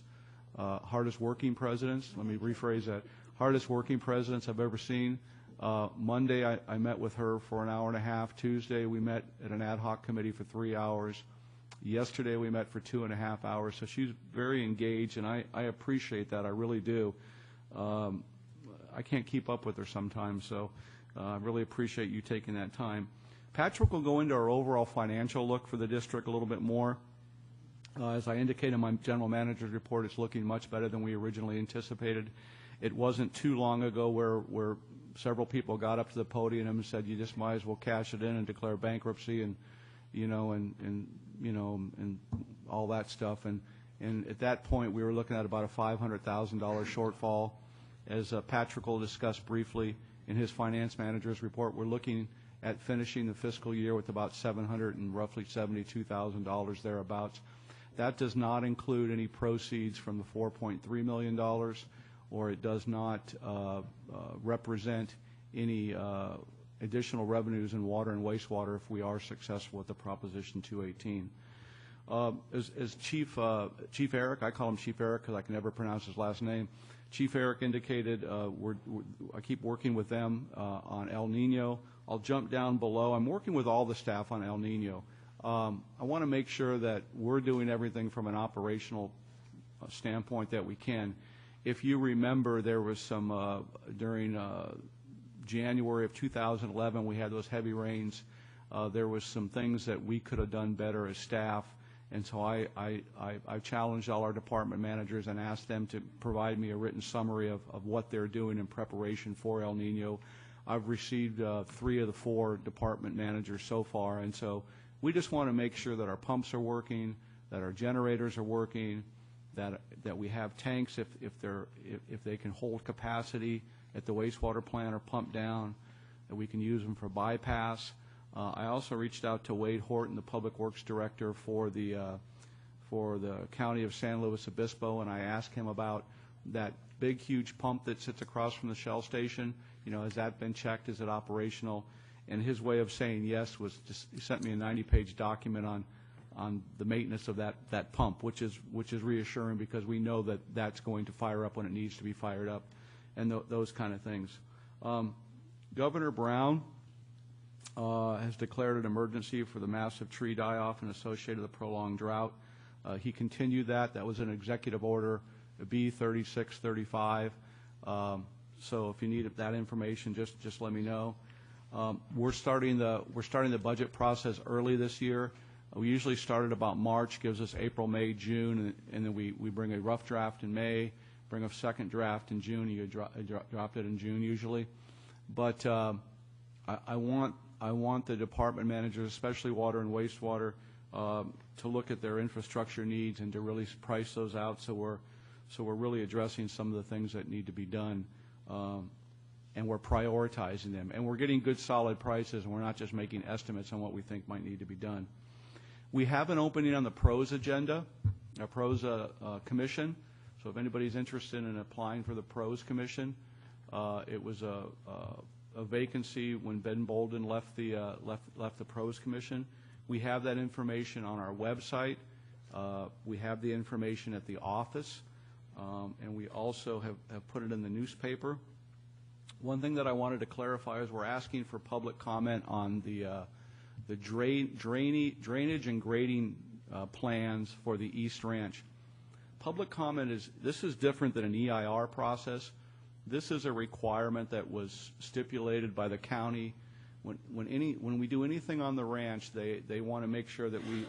hardest working presidents. Let me rephrase that: hardest working presidents I've ever seen. Monday I met with her for an hour and a half. Tuesday we met at an ad hoc committee for 3 hours. Yesterday we met for 2.5 hours. So she's very engaged, and I appreciate that. I really do. I can't keep up with her sometimes, so I really appreciate you taking that time. Patrick will go into our overall financial look for the district a little bit more. As I indicated in my general manager's report, it's looking much better than we originally anticipated. It wasn't too long ago where several people got up to the podium and said, you just might as well cash it in and declare bankruptcy and all that stuff. And at that point, we were looking at about a $500,000 shortfall. As Patrick will discuss briefly in his finance manager's report, we're looking at finishing the fiscal year with about $772,000 thereabouts. That does not include any proceeds from the $4.3 million, or it does not represent any additional revenues in water and wastewater if we are successful with the Proposition 218. As Chief Eric, I call him Chief Eric because I can never pronounce his last name, Chief Eric indicated I keep working with them on El Nino. I'll jump down below. I'm working with all the staff on El Nino. I want to make sure that we're doing everything from an operational standpoint that we can. If you remember, there was some during January of 2011, we had those heavy rains. There was some things that we could have done better as staff, and so I challenged all our department managers and asked them to provide me a written summary of what they're doing in preparation for El Nino. I've received 3 of the 4 department managers so far, and so we just want to make sure that our pumps are working, that our generators are working, that we have tanks if they can hold capacity at the wastewater plant or pump down, that we can use them for bypass. I also reached out to Wade Horton, the Public Works Director for the County of San Luis Obispo, and I asked him about that big, huge pump that sits across from the Shell station. Has that been checked? Is it operational? And his way of saying yes was just he sent me a 90-page document on the maintenance of that pump, which is reassuring because we know that that's going to fire up when it needs to be fired up, and those kind of things. Governor Brown has declared an emergency for the massive tree die-off and associated with the prolonged drought. He continued that. That was an executive order, B3635. So if you need that information, just let me know. We're starting the budget process early this year. We usually start at about March, gives us April, May, June, and then we bring a rough draft in May, bring a second draft in June. You drop it in June usually. But I want the department managers, especially water and wastewater, to look at their infrastructure needs and to really price those out. So we're really addressing some of the things that need to be done, and we're prioritizing them. And we're getting good, solid prices, and we're not just making estimates on what we think might need to be done. We have an opening on the PROS agenda, a PROS commission. So if anybody's interested in applying for the PROS commission, it was a vacancy when Ben Bolden left the PROS commission. We have that information on our website. We have the information at the office, and we also have put it in the newspaper. One thing that I wanted to clarify is we're asking for public comment on the drainage and grading plans for the East Ranch. Public comment is different than an EIR process. This is a requirement that was stipulated by the county. When we do anything on the ranch, they want to make sure that we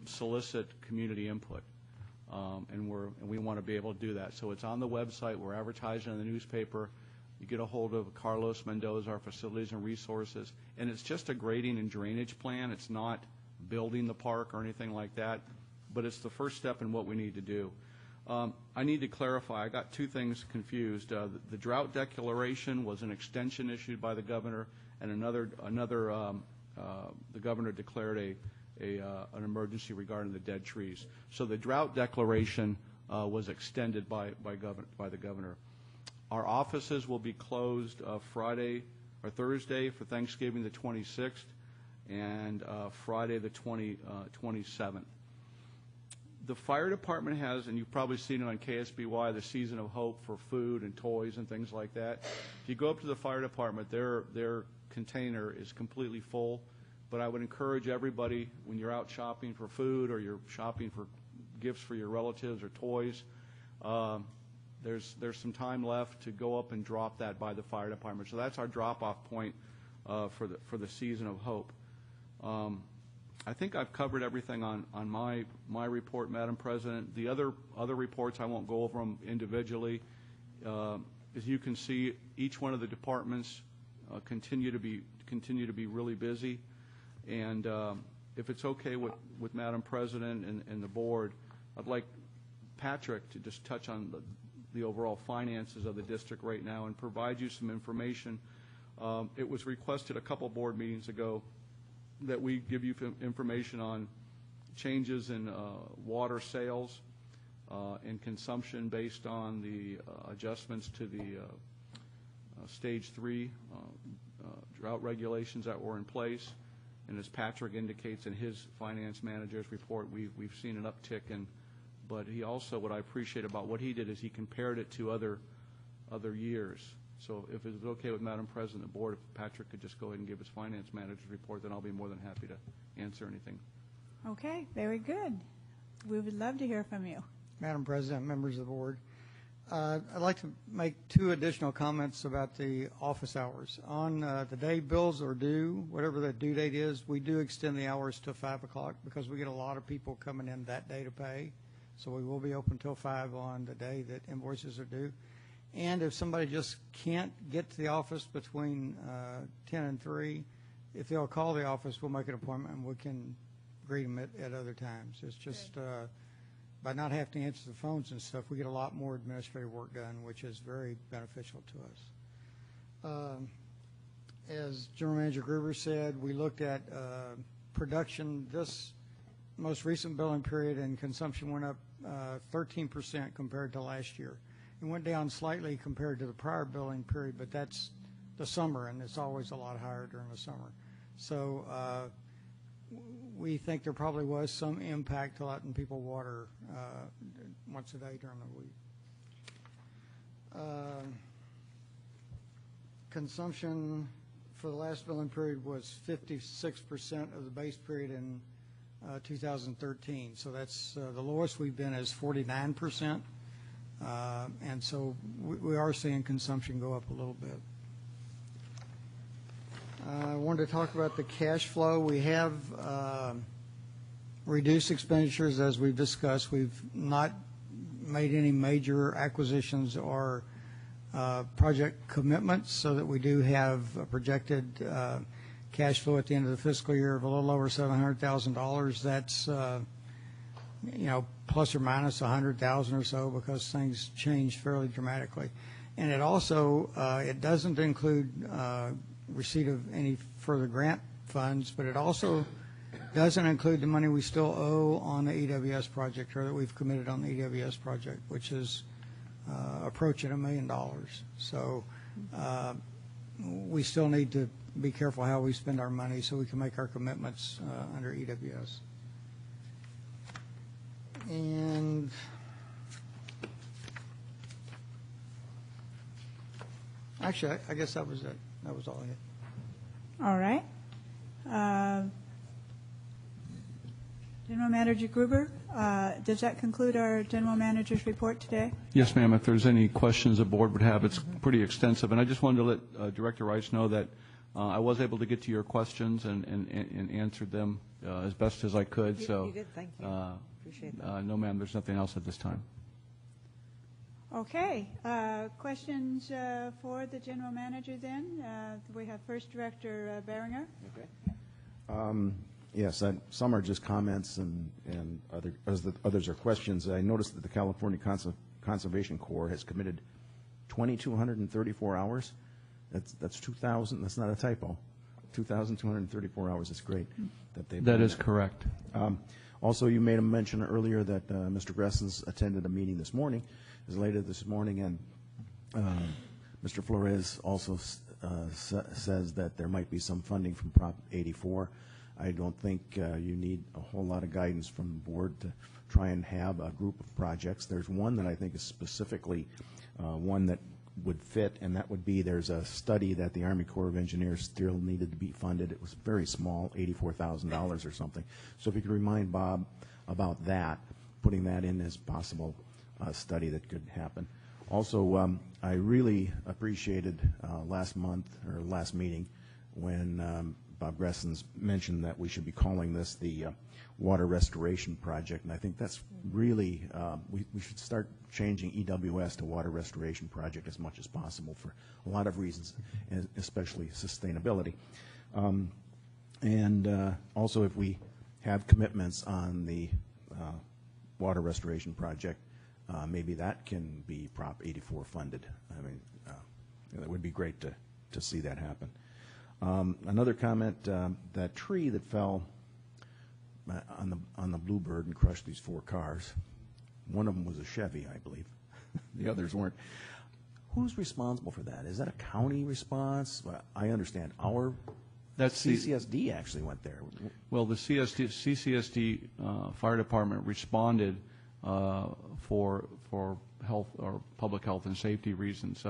solicit community input, and we want to be able to do that. So it's on the website. We're advertising in the newspaper. You get a hold of Carlos Mendoza, our facilities and resources, and it's just a grading and drainage plan. It's not building the park or anything like that, but it's the first step in what we need to do. I need to clarify. I got 2 things confused. The drought declaration was an extension issued by the governor, and the governor declared an emergency regarding the dead trees. So the drought declaration was extended by the governor. Our offices will be closed Friday or Thursday for Thanksgiving the 26th and Friday the 27th. The fire department has, and you've probably seen it on KSBY, the Season of Hope for food and toys and things like that. If you go up to the fire department, their container is completely full. But I would encourage everybody, when you're out shopping for food or you're shopping for gifts for your relatives or toys, there's some time left to go up and drop that by the fire department. So that's our drop-off point for the season of hope. I think I've covered everything on my report, Madam President. The other reports, I won't go over them individually. As you can see, each one of the departments continue to be really busy. And if it's okay with Madam President and the board, I'd like Patrick to just touch on the overall finances of the district right now and provide you some information. It was requested a couple board meetings ago that we give you information on changes in water sales and consumption based on the adjustments to the Stage 3 drought regulations that were in place. And as Patrick indicates in his finance manager's report, we've seen an uptick but he also, what I appreciate about what he did is he compared it to other years. So if it's okay with Madam President and the board, if Patrick could just go ahead and give his finance manager's report, then I'll be more than happy to answer anything. Okay, very good. We would love to hear from you. Madam President, members of the board, I'd like to make 2 additional comments about the office hours. On the day bills are due, whatever the due date is, we do extend the hours to 5 o'clock because we get a lot of people coming in that day to pay. So we will be open till 5 on the day that invoices are due. And if somebody just can't get to the office between 10 and 3, if they'll call the office, we'll make an appointment and we can greet them at other times. It's just by not having to answer the phones and stuff, we get a lot more administrative work done, which is very beneficial to us. As General Manager Gruber said, we looked at production. This most recent billing period and consumption went up 13% compared to last year. It went down slightly compared to the prior billing period, but that's the summer, and it's always a lot higher during the summer. So we think there probably was some impact to letting people water once a day during the week. Consumption for the last billing period was 56% of the base period in 2013. So that's the lowest we've been is 49%. And so we are seeing consumption go up a little bit. I wanted to talk about the cash flow. We have reduced expenditures as we've discussed. We've not made any major acquisitions or project commitments, so that we do have a projected cash flow at the end of the fiscal year of a little over $700,000. That's plus or minus 100,000 or so, because things change fairly dramatically. And it also it doesn't include receipt of any further grant funds, but it also doesn't include the money we still owe on the EWS project, or that we've committed on the EWS project, which is approaching $1 million. So we still need to be careful how we spend our money so we can make our commitments under EWS. And actually, I guess that was it. That was all I had. All right. General Manager Gruber, does that conclude our General Manager's report today? Yes, ma'am. If there's any questions the board would have, it's pretty extensive. And I just wanted to let Director Rice know that I was able to get to your questions and answered them as best as I could. You did. Thank you. Appreciate that. No, ma'am. There's nothing else at this time. Okay. Questions for the General Manager then? We have first Director Behringer. Okay. Yes, some are just comments and others are questions. I noticed that the California Conservation Corps has committed 2,234 hours. That's 2,000. That's not a typo. 2,234 hours. That's great. That is correct. Also, you made a mention earlier that Mr. Gressens attended a meeting this morning, later this morning, and Mr. Flores also says that there might be some funding from Prop 84. I don't think you need a whole lot of guidance from the board to try and have a group of projects. There's one that I think is specifically one that would fit, and that would be there's a study that the Army Corps of Engineers still needed to be funded. It was very small, $84,000 or something. So if you could remind Bob about that, putting that in as possible study that could happen. Also, I really appreciated last meeting when Bob Gressens mentioned that we should be calling this the Water Restoration Project, and I think that's really, we should start changing EWS to Water Restoration Project as much as possible for a lot of reasons, and especially sustainability. And also, if we have commitments on the Water Restoration Project, maybe that can be Prop 84 funded. I mean, that would be great to see that happen. Another comment, that tree that fell on the Bluebird and crushed these 4 cars, one of them was a Chevy, I believe. The others weren't. Who's responsible for that? Is that a county response? Well, I understand our CCSD actually went there. Well, the CCSD Fire Department responded for health or public health and safety reasons,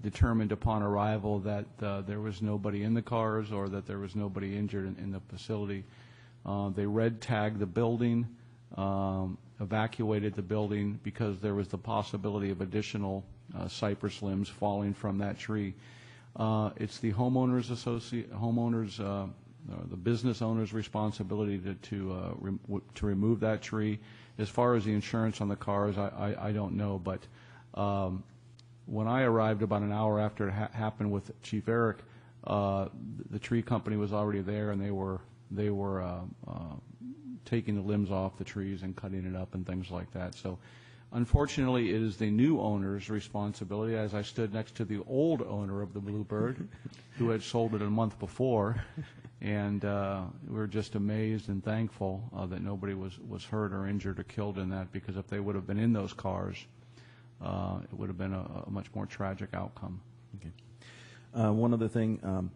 determined upon arrival that there was nobody in the cars or that there was nobody injured in the facility. They red tagged the building, evacuated the building because there was the possibility of additional cypress limbs falling from that tree. It's the the business owner's responsibility to remove that tree. As far as the insurance on the cars, I don't know, but when I arrived about an hour after it happened with Chief Eric, the tree company was already there, and they were taking the limbs off the trees and cutting it up and things like that. So unfortunately, it is the new owner's responsibility, as I stood next to the old owner of the Bluebird, who had sold it a month before, and we were just amazed and thankful that nobody was hurt or injured or killed in that, because if they would have been in those cars, it would have been a much more tragic outcome. Okay. One other thing,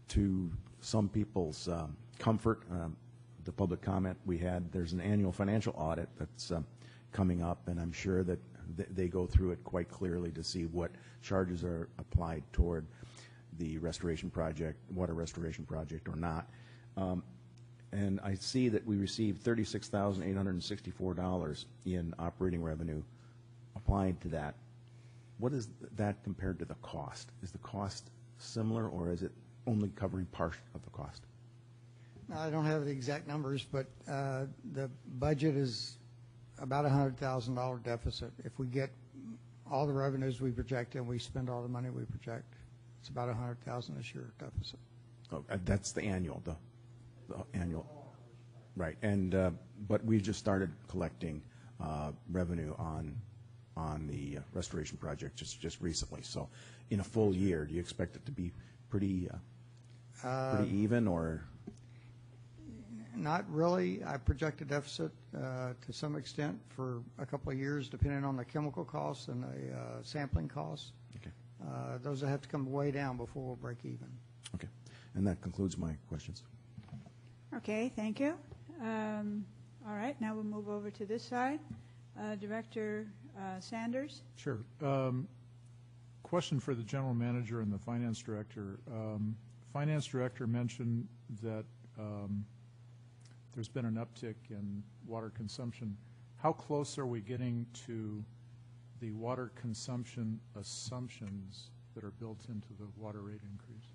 to some people's comfort, the public comment we had, there's an annual financial audit that's coming up, and I'm sure that they go through it quite clearly to see what charges are applied toward the restoration project, water restoration project, or not. And I see that we received $36,864 in operating revenue applied to that. What is that compared to the cost? Is the cost similar, or is it only covering part of the cost? I don't have the exact numbers, but the budget is about $100,000 deficit. If we get all the revenues we project and we spend all the money we project, it's about $100,000 this year deficit. Oh, that's the annual, the annual, right? And but we just started collecting revenue on the restoration project just recently. So, in a full year, do you expect it to be pretty even, or? Not really. I project a deficit to some extent for a couple of years, depending on the chemical costs and the sampling costs. Okay. Those have to come way down before we'll break even. Okay. And that concludes my questions. Okay, thank you. All right, now we'll move over to this side. Director Sanders. Sure. Question for the general manager and the finance director. Finance director mentioned that there's been an uptick in water consumption. How close are we getting to the water consumption assumptions that are built into the water rate increase?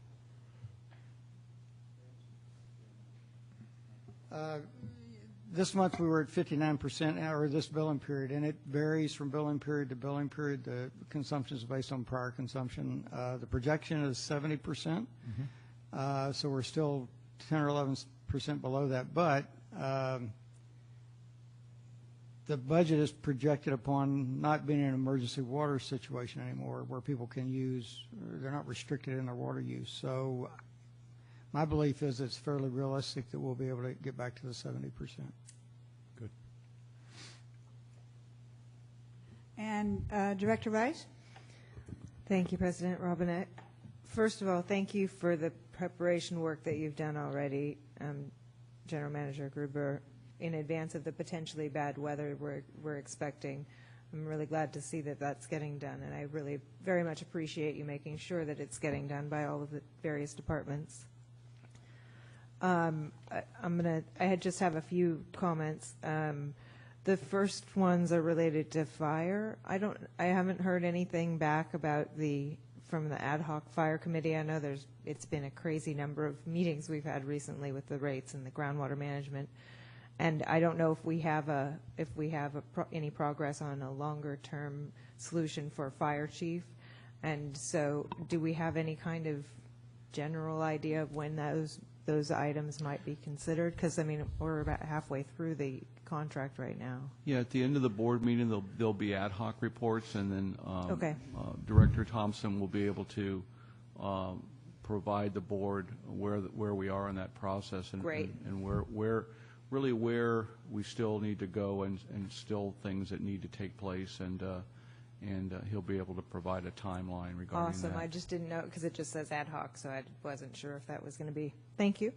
This month we were at 59%, or this billing period, and it varies from billing period to billing period. The consumption is based on prior consumption. The projection is 70%, so we're still 10 or 11% below that. But the budget is projected upon not being an emergency water situation anymore, where people can use, they're not restricted in their water use. So my belief is it's fairly realistic that we'll be able to get back to the 70%. Good. And Director Rice. Thank you, President Robinette. First of all, thank you for the preparation work that you've done already, General Manager Gruber, in advance of the potentially bad weather we're expecting. I'm really glad to see that that's getting done, and I really very much appreciate you making sure that it's getting done by all of the various departments. I just have a few comments. The first ones are related to fire. I haven't heard anything back about from the ad hoc fire committee. I know it's been a crazy number of meetings we've had recently with the rates and the groundwater management. And I don't know if we have any progress on a longer term solution for fire chief. And so do we have any kind of general idea of when those items might be considered? Because, I mean, we're about halfway through the contract right now. Yeah, at the end of the board meeting, there'll be ad hoc reports, and then Okay. Director Thompson will be able to provide the board where we are in that process, and Great. and where we still need to go, and still things that need to take place, and he'll be able to provide a timeline regarding Awesome. that. I just didn't know because it just says ad hoc, so I wasn't sure if that was going to be. Thank you.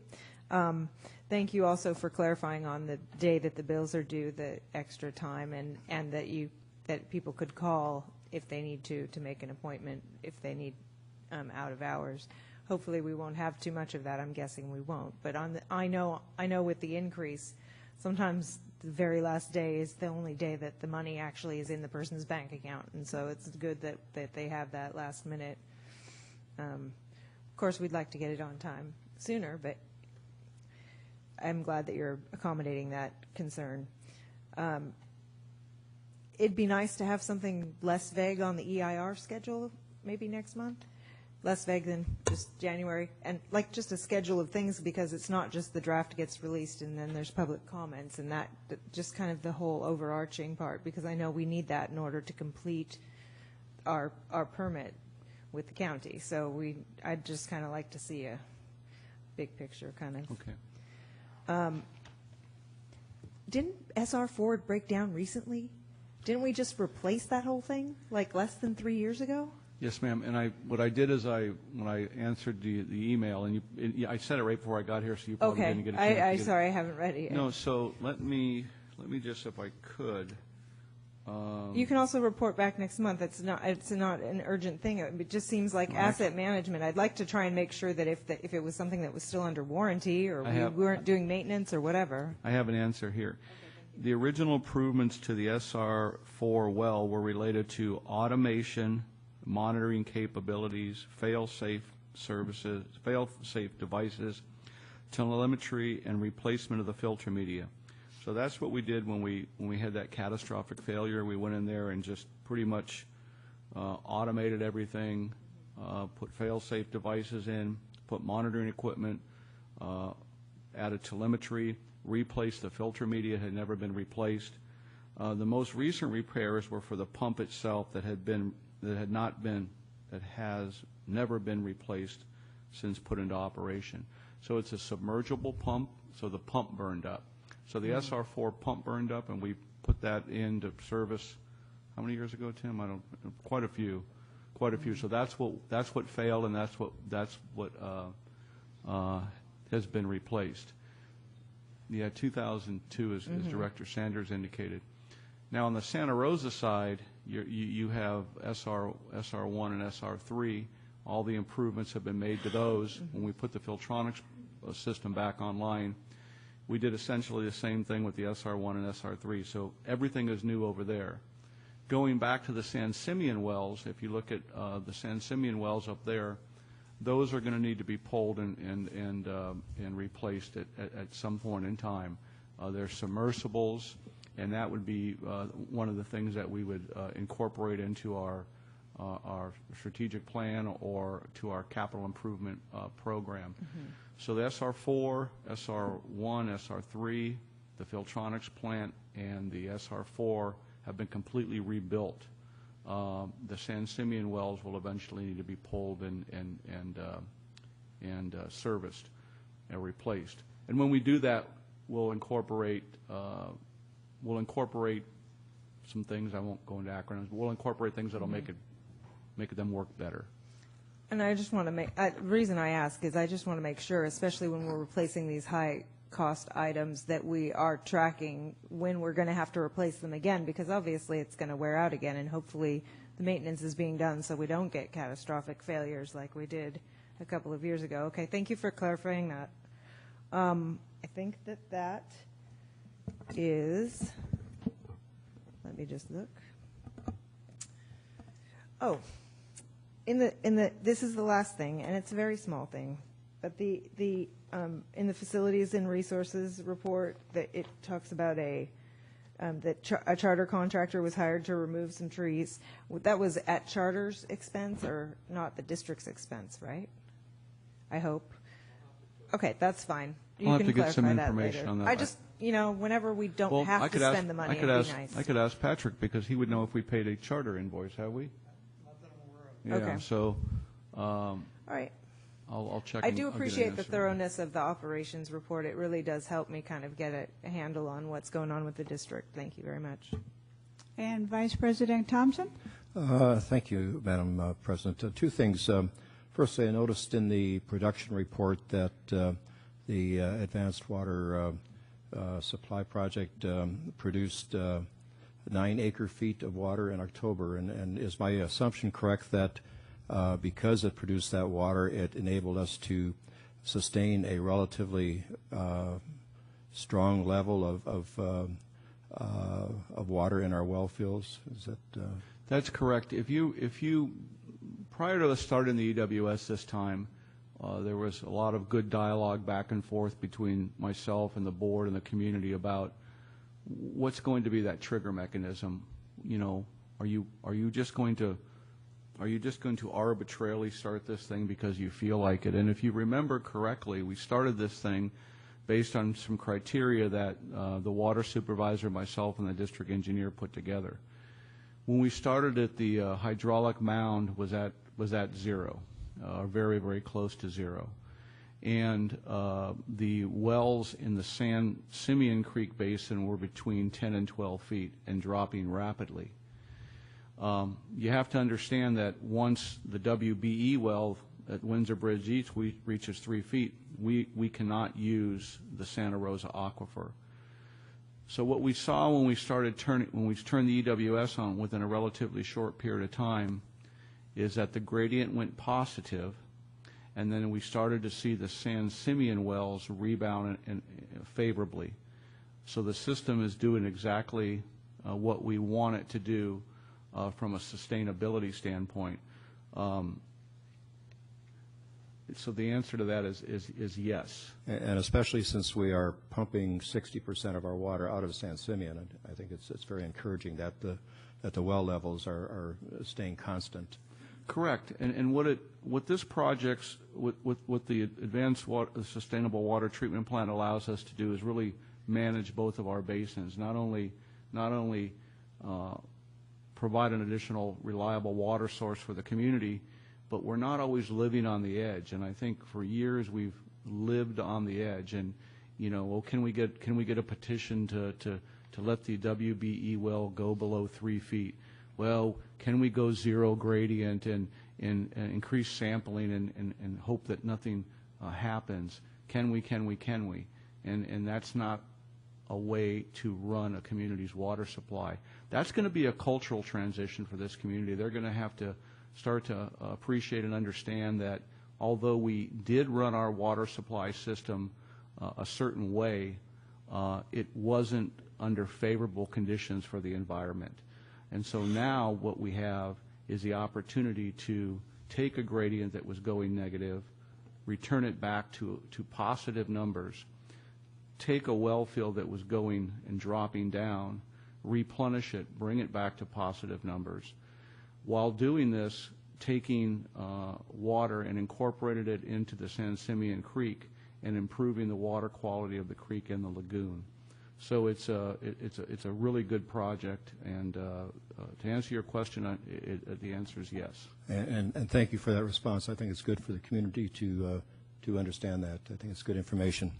Thank you also for clarifying on the day that the bills are due, the extra time, and that people could call if they need to make an appointment if they need out of hours. Hopefully we won't have too much of that. I'm guessing we won't. But I know with the increase, sometimes the very last day is the only day that the money actually is in the person's bank account, and so it's good that they have that last minute. Of course, we'd like to get it on time sooner, but I'm glad that you're accommodating that concern. It'd be nice to have something less vague on the EIR schedule maybe next month. Less vague than just January, and like just a schedule of things, because it's not just the draft gets released and then there's public comments, and that just kind of the whole overarching part, because I know we need that in order to complete our permit with the county. So I'd just kind of like to see a big picture kind of. Okay. Didn't SR Ford break down recently? Didn't we just replace that whole thing like less than 3 years ago? Yes, ma'am. And what I did is when I answered the email, and I said it right before I got here, so you probably didn't get a chance. Okay. Sorry, I haven't read it yet. No, so let me just, if I could. You can also report back next month. It's not an urgent thing. It just seems like asset management. I'd like to try and make sure that if it was something that was still under warranty, or we weren't doing maintenance or whatever. I have an answer here. The original improvements to the SR4 well were related to automation, monitoring capabilities, fail-safe services, fail-safe devices, telemetry, and replacement of the filter media. So that's what we did when we had that catastrophic failure. We went in there and just pretty much automated everything, put fail-safe devices in, put monitoring equipment, added telemetry, replaced the filter media that had never been replaced. The most recent repairs were for the pump itself that has never been replaced since put into operation. So it's a submergible pump, so the pump burned up. So the SR4 pump burned up, and we put that into service, how many years ago, Tim? Quite a few. So that's what failed, and that's what has been replaced. Yeah, 2002, as Director Sanders indicated. Now on the Santa Rosa side, you have SR1 and SR3. All the improvements have been made to those. When we put the Filtronics system back online, we did essentially the same thing with the SR1 and SR3. So everything is new over there. Going back to the San Simeon wells, if you look at the San Simeon wells up there, those are going to need to be pulled and replaced at some point in time. They're submersibles, and that would be one of the things that we would incorporate into our strategic plan or to our capital improvement program. So the SR4, SR1, SR3, the Filtronics plant, and the SR4 have been completely rebuilt. The San Simeon wells will eventually need to be pulled and serviced and replaced. And when we do that, we'll incorporate some things. I won't go into acronyms, but we'll incorporate things that'll make them work better. And I just want to make the reason I ask is I just want to make sure, especially when we're replacing these high cost items, that we are tracking when we're going to have to replace them again, because obviously it's going to wear out again, and hopefully the maintenance is being done so we don't get catastrophic failures like we did a couple of years ago. Okay, thank you for clarifying that. I think that is Let me just look. Oh, this is the last thing, and it's a very small thing, but in the facilities and resources report, that it talks about a charter contractor was hired to remove some trees. That was at charter's expense or not the district's expense, right? I hope. Okay, that's fine. I'll have to get some clarify that information later. on that. I just, whenever we don't have to spend the money, it'd be nice. I could ask Patrick, because he would know if we paid a charter invoice, have we? Yeah, Okay. so All right. I'll check. I and do I'll get an appreciate the answer. thoroughness of the operations report. It really does help me kind of get a handle on what's going on with the district. Thank you very much. And Vice President Thompson? Thank you, Madam President. Two things. Firstly, I noticed in the production report that the Advanced Water Supply Project produced 9 acre-feet of water in October, and is my assumption correct that because it produced that water, it enabled us to sustain a relatively strong level of water in our well fields? Is that? That's correct. If you prior to the start in the EWS this time, there was a lot of good dialogue back and forth between myself and the board and the community about what's going to be that trigger mechanism. Are you just going to arbitrarily start this thing because you feel like it? And if you remember correctly, we started this thing based on some criteria that the water supervisor, myself, and the district engineer put together. When we started it, the hydraulic mound was at zero, very, very close to zero. And the wells in the San Simeon Creek Basin were between 10 and 12 feet and dropping rapidly. You have to understand that once the WBE well at Windsor Bridge East reaches 3 feet, we cannot use the Santa Rosa aquifer. So what we saw when we turned the EWS on within a relatively short period of time is that the gradient went positive, and then we started to see the San Simeon wells rebound favorably. So the system is doing exactly what we want it to do from a sustainability standpoint. So the answer to that is yes. And especially since we are pumping 60% of our water out of San Simeon, I think it's very encouraging that the well levels are staying constant. Correct. And what this project's what the Advanced Sustainable Water Treatment Plant allows us to do is really manage both of our basins. Not only provide an additional reliable water source for the community, but we're not always living on the edge. And I think for years we've lived on the edge. And can we get a petition to let the WBE well go below 3 feet? Well, can we go zero gradient and increase sampling and hope that nothing happens? Can we? And that's not a way to run a community's water supply. That's going to be a cultural transition for this community. They're going to have to start to appreciate and understand that although we did run our water supply system a certain way, it wasn't under favorable conditions for the environment. And so now what we have is the opportunity to take a gradient that was going negative, return it back to positive numbers, take a well field that was going and dropping down, replenish it, bring it back to positive numbers. While doing this, taking water and incorporated it into the San Simeon Creek and improving the water quality of the creek and the lagoon. So it's a really good project, and to answer your question, the answer is yes. And thank you for that response. I think it's good for the community to understand that. I think it's good information.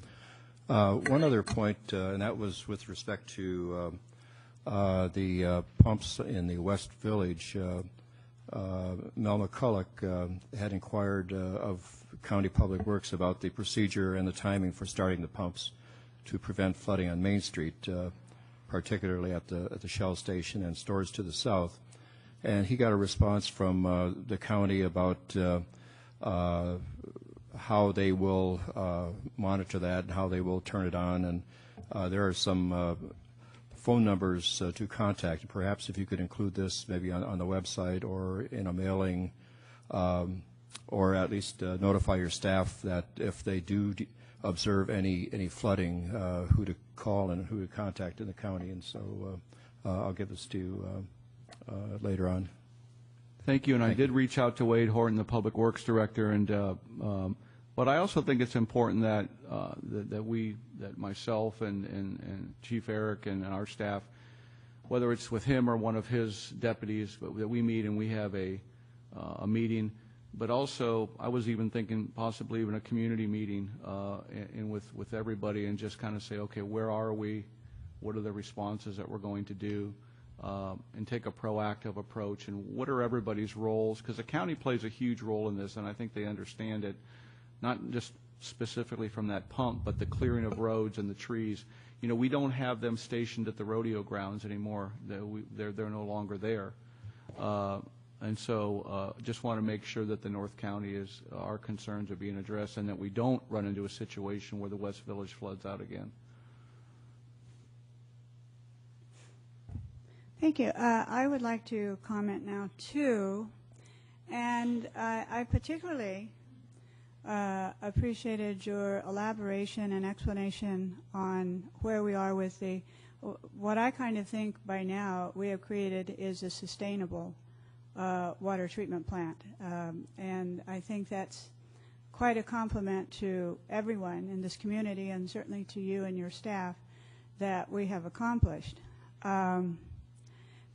One other point, and that was with respect to the pumps in the West Village. Mel McCulloch had inquired of County Public Works about the procedure and the timing for starting the pumps to prevent flooding on Main Street, particularly at the Shell station and stores to the south. And he got a response from the county about how they will monitor that and how they will turn it on. And there are some phone numbers to contact. Perhaps if you could include this maybe on the website or in a mailing, or at least notify your staff that if they do observe any flooding, who to call and who to contact in the county. And so I'll give this to you later on. Thank you. And I did reach out to Wade Horton, the Public Works Director, and but I also think it's important that that myself and Chief Eric and our staff, whether it's with him or one of his deputies, that we meet and we have a meeting. But also, I was even thinking possibly even a community meeting and with everybody, and just kind of say, okay, where are we? What are the responses that we're going to do? And take a proactive approach, and what are everybody's roles? Because the county plays a huge role in this, and I think they understand it, not just specifically from that pump, but the clearing of roads and the trees. You know, we don't have them stationed at the rodeo grounds anymore. They're no longer there. And so just want to make sure that the North County our concerns are being addressed, and that we don't run into a situation where the West Village floods out again. Thank you. I would like to comment now, too. And I particularly appreciated your elaboration and explanation on where we are with what I kind of think by now we have created is a sustainable water treatment plant. And I think that's quite a compliment to everyone in this community, and certainly to you and your staff, that we have accomplished.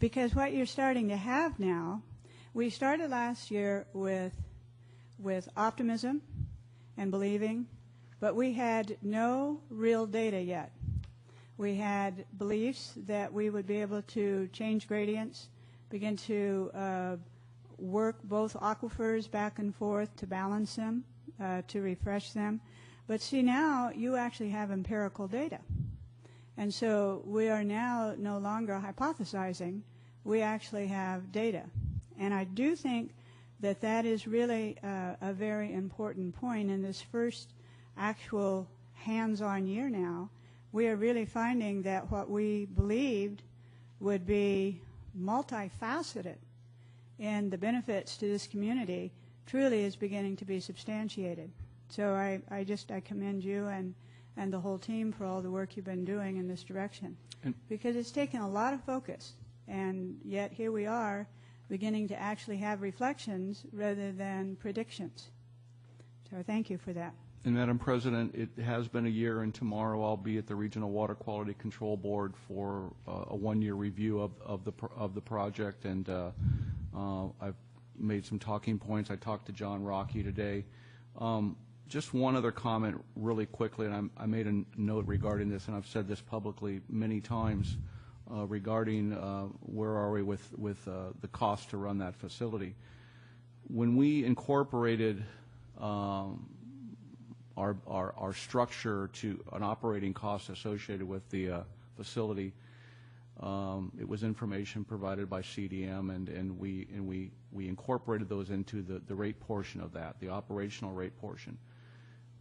Because what you're starting to have now, we started last year with optimism and believing, but we had no real data yet. We had beliefs that we would be able to change gradients, begin to work both aquifers back and forth to balance them, to refresh them. But see, now you actually have empirical data. And so we are now no longer hypothesizing. We actually have data. And I do think that that is really a very important point in this first actual hands-on year now. We are really finding that what we believed would be multifaceted in the benefits to this community truly is beginning to be substantiated. So I commend you and the whole team for all the work you've been doing in this direction, because it's taken a lot of focus, and yet here we are beginning to actually have reflections rather than predictions. So thank you for that. And Madam President, it has been a year, and tomorrow I'll be at the Regional Water Quality Control Board for a one-year review of the project, and I've made some talking points. I talked to John Rocky today. Just one other comment really quickly, and I made a note regarding this, and I've said this publicly many times regarding where are we with the cost to run that facility. When we incorporated our structure to an operating cost associated with the facility, it was information provided by CDM, and we incorporated those into the rate portion of that, the operational rate portion.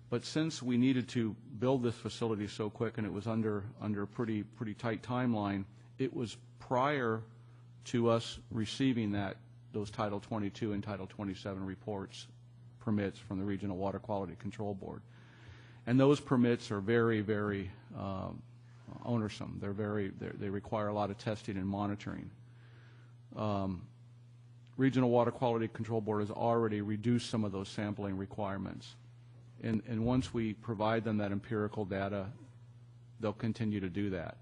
But since we needed to build this facility so quick, and it was under a pretty tight timeline, it was prior to us receiving those Title 22 and Title 27 reports, permits from the Regional Water Quality Control Board. And those permits are very, very onersome. They require a lot of testing and monitoring. Regional Water Quality Control Board has already reduced some of those sampling requirements. And once we provide them that empirical data, they'll continue to do that.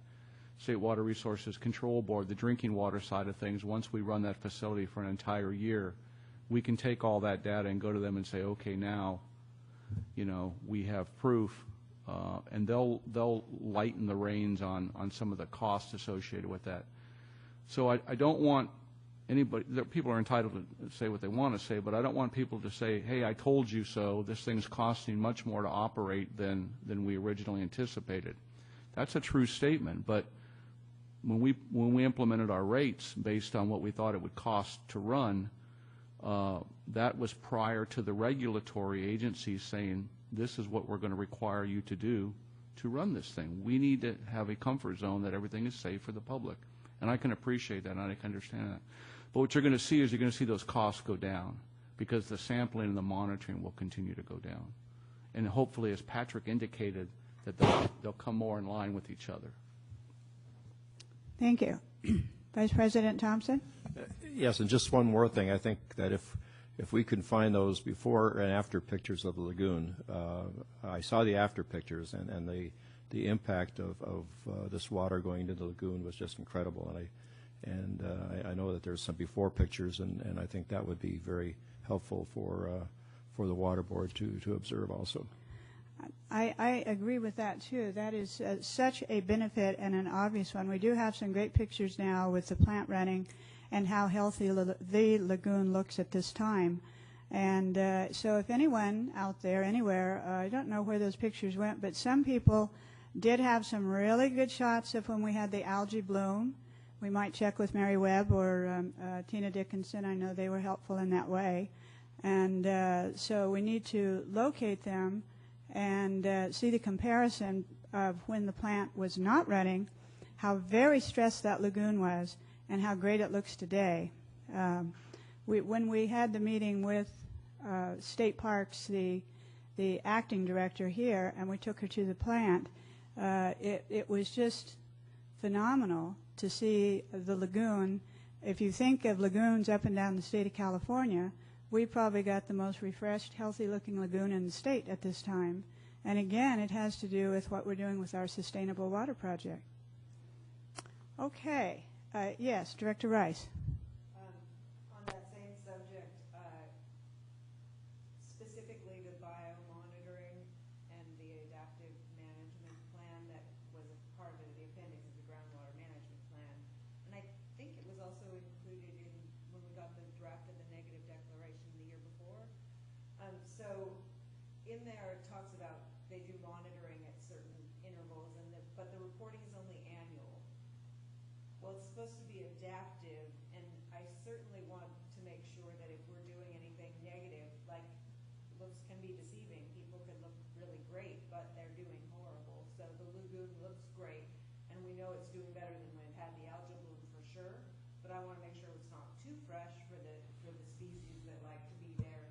State Water Resources Control Board, the drinking water side of things, once we run that facility for an entire year, we can take all that data and go to them and say, okay, now, we have proof, and they'll lighten the reins on some of the costs associated with that. So I don't want anybody, people are entitled to say what they want to say, but I don't want people to say, hey, I told you so, this thing's costing much more to operate than we originally anticipated. That's a true statement, but when we implemented our rates based on what we thought it would cost to run, that was prior to the regulatory agencies saying, this is what we're going to require you to do to run this thing. We need to have a comfort zone that everything is safe for the public. And I can appreciate that, and I can understand that. But what you're going to see is you're going to see those costs go down because the sampling and the monitoring will continue to go down. And hopefully, as Patrick indicated, that they'll come more in line with each other. Thank you. Vice President Thompson? Yes, and just one more thing. I think that if we can find those before and after pictures of the lagoon, I saw the after pictures, and the impact of this water going into the lagoon was just incredible. And I know that there's some before pictures, and I think that would be very helpful for the water board to observe also. I agree with that, too. That is such a benefit and an obvious one. We do have some great pictures now with the plant running and how healthy the lagoon looks at this time. And so if anyone out there, anywhere, I don't know where those pictures went, but some people did have some really good shots of when we had the algae bloom. We might check with Mary Webb or Tina Dickinson. I know they were helpful in that way. And so we need to locate them and see the comparison of when the plant was not running, how very stressed that lagoon was, and how great it looks today. When we had the meeting with State Parks, the acting director here, and we took her to the plant, it was just phenomenal to see the lagoon. If you think of lagoons up and down the state of California, we probably got the most refreshed, healthy-looking lagoon in the state at this time. And again, it has to do with what we're doing with our sustainable water project. Okay. Yes, Director Rice. On that same subject, specifically the biomonitoring and the adaptive management plan that was a part of the appendix of the groundwater management plan. And I think it was also included in when we got the draft of the negative declaration the year before. So in there it talks about they do monitoring at certain intervals, but the reporting is only annual. Well, it's supposed to be adaptive, and I certainly want to make sure that if we're doing anything negative, like looks can be deceiving. People can look really great, but they're doing horrible. So the lagoon looks great, and we know it's doing better than when it had the algae bloom for sure. But I want to make sure it's not too fresh for the species that like to be there.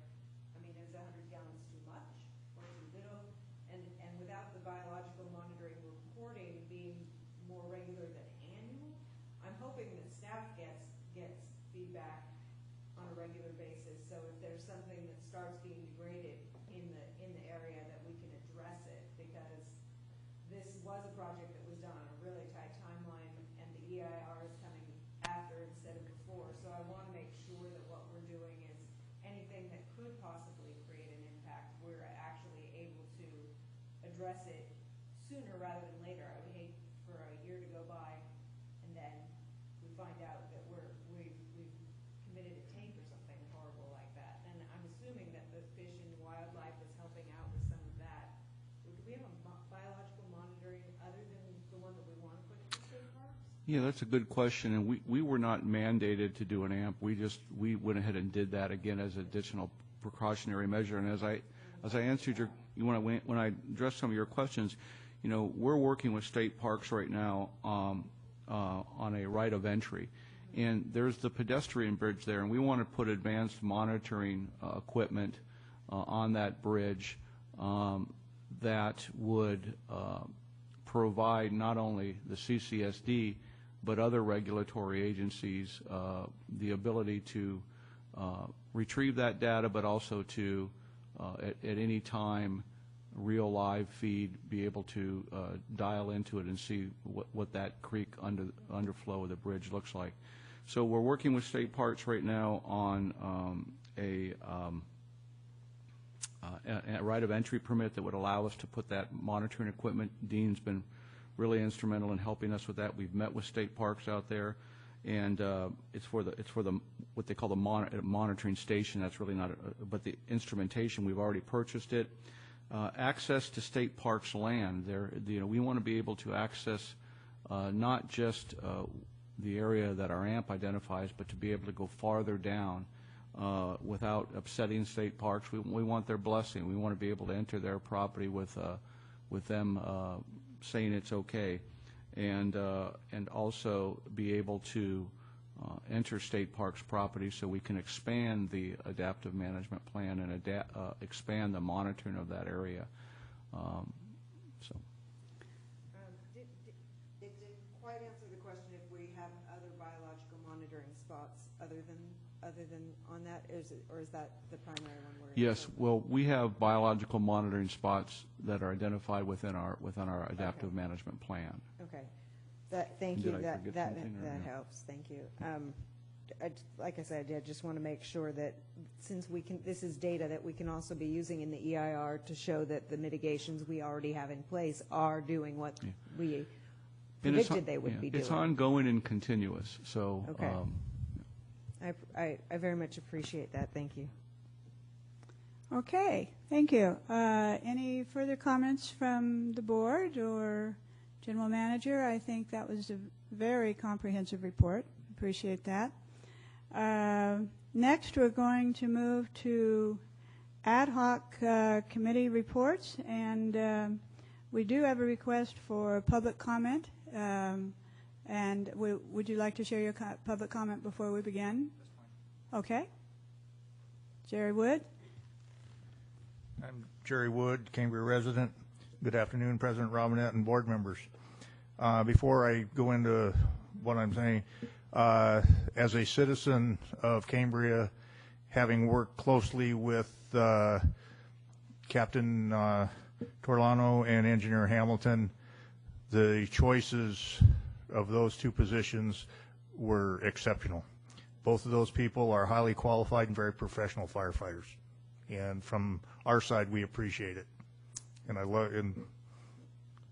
I mean, is 100 gallons too much or too little? And without the biological monitoring reporting being more regular than annual, I'm hoping that staff gets feedback on a regular basis. So if there's something that starts being degraded in the area, that we can address it, because this was a project that was done on a really tight timeline, and the EIR is coming after instead of before. So I want to make sure that what we're doing is anything that could possibly create an impact, we're actually able to address it sooner rather than later. I would hate for a year to go by and then we find out that we've committed a taint or something horrible like that. And I'm assuming that the Fish and Wildlife is helping out with some of that. Do we have a biological monitoring other than the one that we want to put in the state parks? Yeah, that's a good question, and we were not mandated to do an AMP. We went ahead and did that again as an additional precautionary measure. And as I answered when I addressed some of your questions, we're working with state parks right now on a right of entry, and there's the pedestrian bridge there, and we want to put advanced monitoring equipment on that bridge that would provide not only the CCSD but other regulatory agencies the ability to retrieve that data, but also to at any time, real live feed, be able to dial into it and see what that creek underflow of the bridge looks like. So we're working with state parks right now on a right of entry permit that would allow us to put that monitoring equipment. Dean's been really instrumental in helping us with that. We've met with state parks out there, and it's for the what they call the monitoring station. That's really not, but the instrumentation, we've already purchased it. Access to state parks land. We want to be able to access not just the area that our AMP identifies, but to be able to go farther down without upsetting state parks. We want their blessing. We want to be able to enter their property with with them saying it's okay, and also be able to enter state parks property so we can expand the adaptive management plan and expand the monitoring of that area. So. Did quite answer the question if we have other biological monitoring spots other than on that, or is that the primary one we're Yes, well, we have biological monitoring spots that are identified within our adaptive management plan. Okay. Thank you. That helps. Thank you. Like I said, I just want to make sure that since this is data that we can also be using in the EIR to show that the mitigations we already have in place are doing what we predicted they would be doing. It's ongoing and continuous. So. Okay. I very much appreciate that. Thank you. Okay, thank you. Any further comments from the board or General Manager? I think that was a very comprehensive report. Appreciate that. Next, we're going to move to ad hoc committee reports, and we do have a request for public comment. And would you like to share your public comment before we begin? Okay. Jerry Wood. I'm Jerry Wood, Cambria resident. Good afternoon, President Robinette and board members. Before I go into what I'm saying, as a citizen of Cambria, having worked closely with Captain Torlano and Engineer Hamilton, the choices of those two positions were exceptional. Both of those people are highly qualified and very professional firefighters, and from our side, we appreciate it. And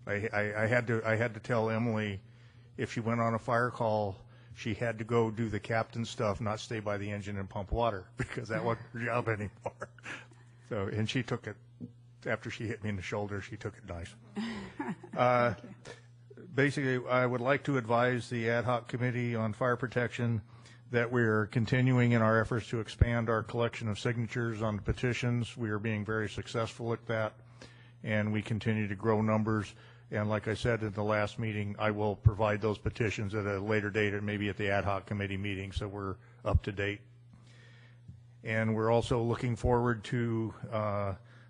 I had to tell Emily, if she went on a fire call, she had to go do the captain stuff, not stay by the engine and pump water, because that wasn't her job anymore. So, and she took it after she hit me in the shoulder. She took it nice. Basically, I would like to advise the ad hoc committee on fire protection that we are continuing in our efforts to expand our collection of signatures on the petitions. We are being very successful at that, and we continue to grow numbers. And like I said in the last meeting, I will provide those petitions at a later date, or maybe at the ad hoc committee meeting, so we're up to date. And we're also looking forward to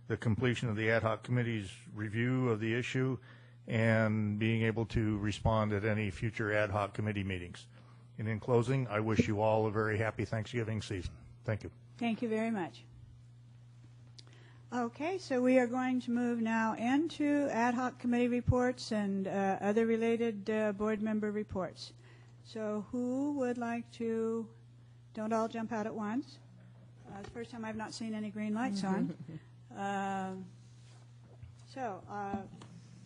the completion of the ad hoc committee's review of the issue and being able to respond at any future ad hoc committee meetings. And in closing, I wish you all a very happy Thanksgiving season. Thank you. Thank you very much. Okay, so we are going to move now into ad hoc committee reports and other related board member reports. So who would like to, don't all jump out at once. It's the first time I've not seen any green lights on.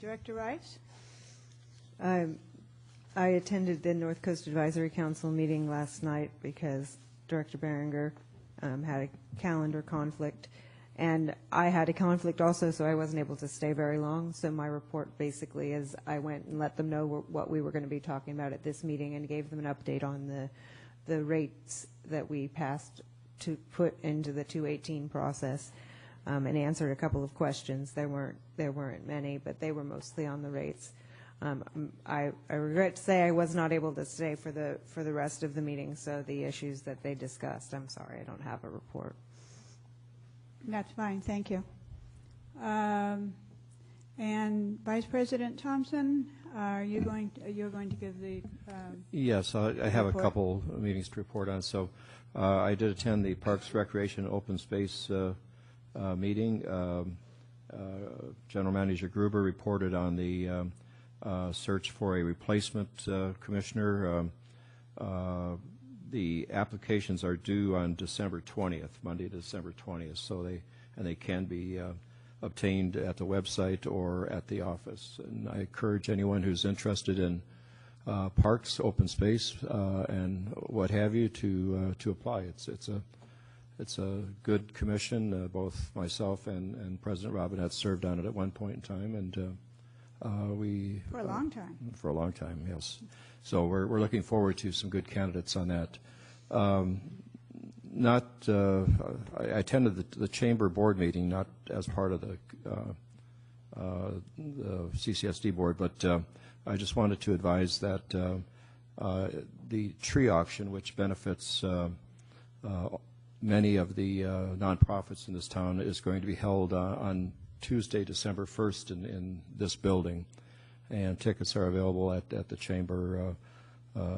Director Rice? I attended the North Coast Advisory Council meeting last night because Director Berenger had a calendar conflict, and I had a conflict also, so I wasn't able to stay very long. So my report basically is I went and let them know what we were going to be talking about at this meeting and gave them an update on the rates that we passed to put into the 218 process, and answered a couple of questions. There weren't many, but they were mostly on the rates. I regret to say I was not able to stay for the rest of the meeting, so the issues that they discussed, I'm sorry, I don't have a report. That's fine, thank you. And Vice President Thompson, you're going to give the Yes, I have report? a couple of meetings to report on. So I did attend the Parks, Recreation, and Open Space meeting. General Manager Gruber reported on the search for a replacement commissioner. The applications are due on December 20th, Monday, December 20th. So they can be obtained at the website or at the office. And I encourage anyone who's interested in parks, open space, and what have you to apply. It's a good commission. Both myself and President Robinette served on it at one point in time, and we for a long time. For a long time, yes. So we're looking forward to some good candidates on that. I attended the chamber board meeting, not as part of the CCSD board, but I just wanted to advise that the tree auction, which benefits many of the nonprofits in this town, is going to be held on Tuesday, December 1st in this building, and tickets are available at the chamber.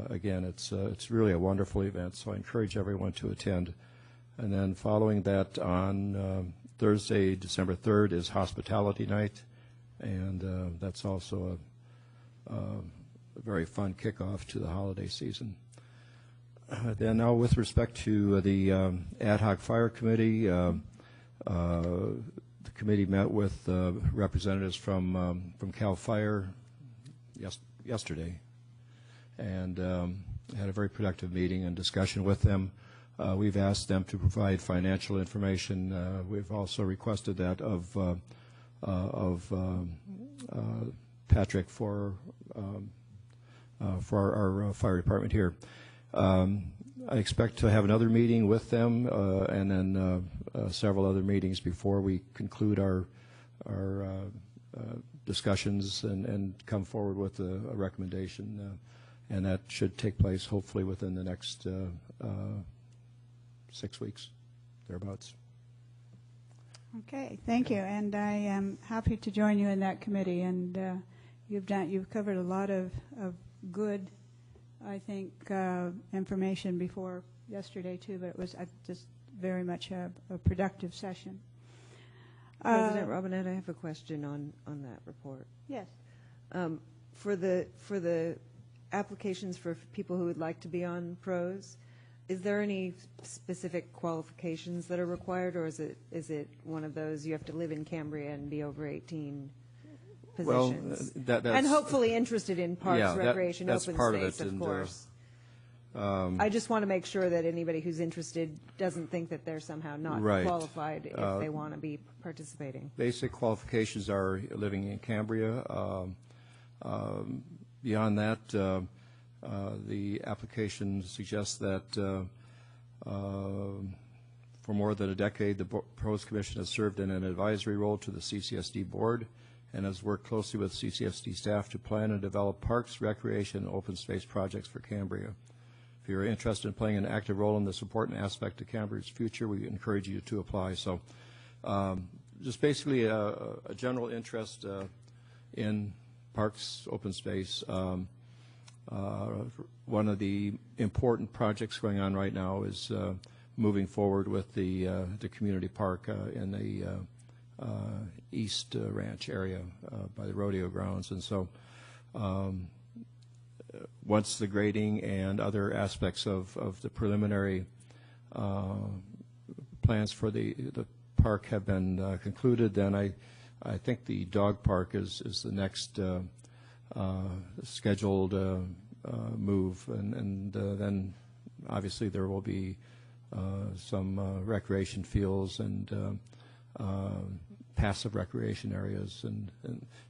Again, it's really a wonderful event, so I encourage everyone to attend. And then following that, on Thursday, December 3rd, is Hospitality Night, and that's also a very fun kickoff to the holiday season. Then now, with respect to the Ad Hoc Fire Committee, the committee met with representatives from Cal Fire yesterday, and had a very productive meeting and discussion with them. We've asked them to provide financial information. We've also requested that of Patrick for our fire department here. I expect to have another meeting with them, and then several other meetings before we conclude our discussions and come forward with a recommendation, and that should take place hopefully within the next 6 weeks, thereabouts. Okay, thank you, and I am happy to join you in that committee. And you've covered a lot of good, I think, information before yesterday too. But it was just very much a productive session. President Robinette, I have a question on that report. Yes. For the applications for people who would like to be on PROS, is there any specific qualifications that are required, or is it one of those you have to live in Cambria and be over 18 positions? Well, that's, and hopefully interested in parks, yeah, recreation, that's open part space, of it, course. I just want to make sure that anybody who's interested doesn't think that they're somehow not qualified if they want to be participating. Basic qualifications are living in Cambria. Beyond that, the application suggests that for more than a decade, the PROS Commission has served in an advisory role to the CCSD board and has worked closely with CCSD staff to plan and develop parks, recreation, and open space projects for Cambria. If you're interested in playing an active role in this important aspect of Cambria's future, we encourage you to apply. So just basically a general interest in parks, open space. One of the important projects going on right now is moving forward with the community park in the East Ranch area by the rodeo grounds. And so once the grading and other aspects of the preliminary plans for the park have been concluded, then I think the dog park is the next scheduled move, and then obviously there will be some recreation fields and passive recreation areas, and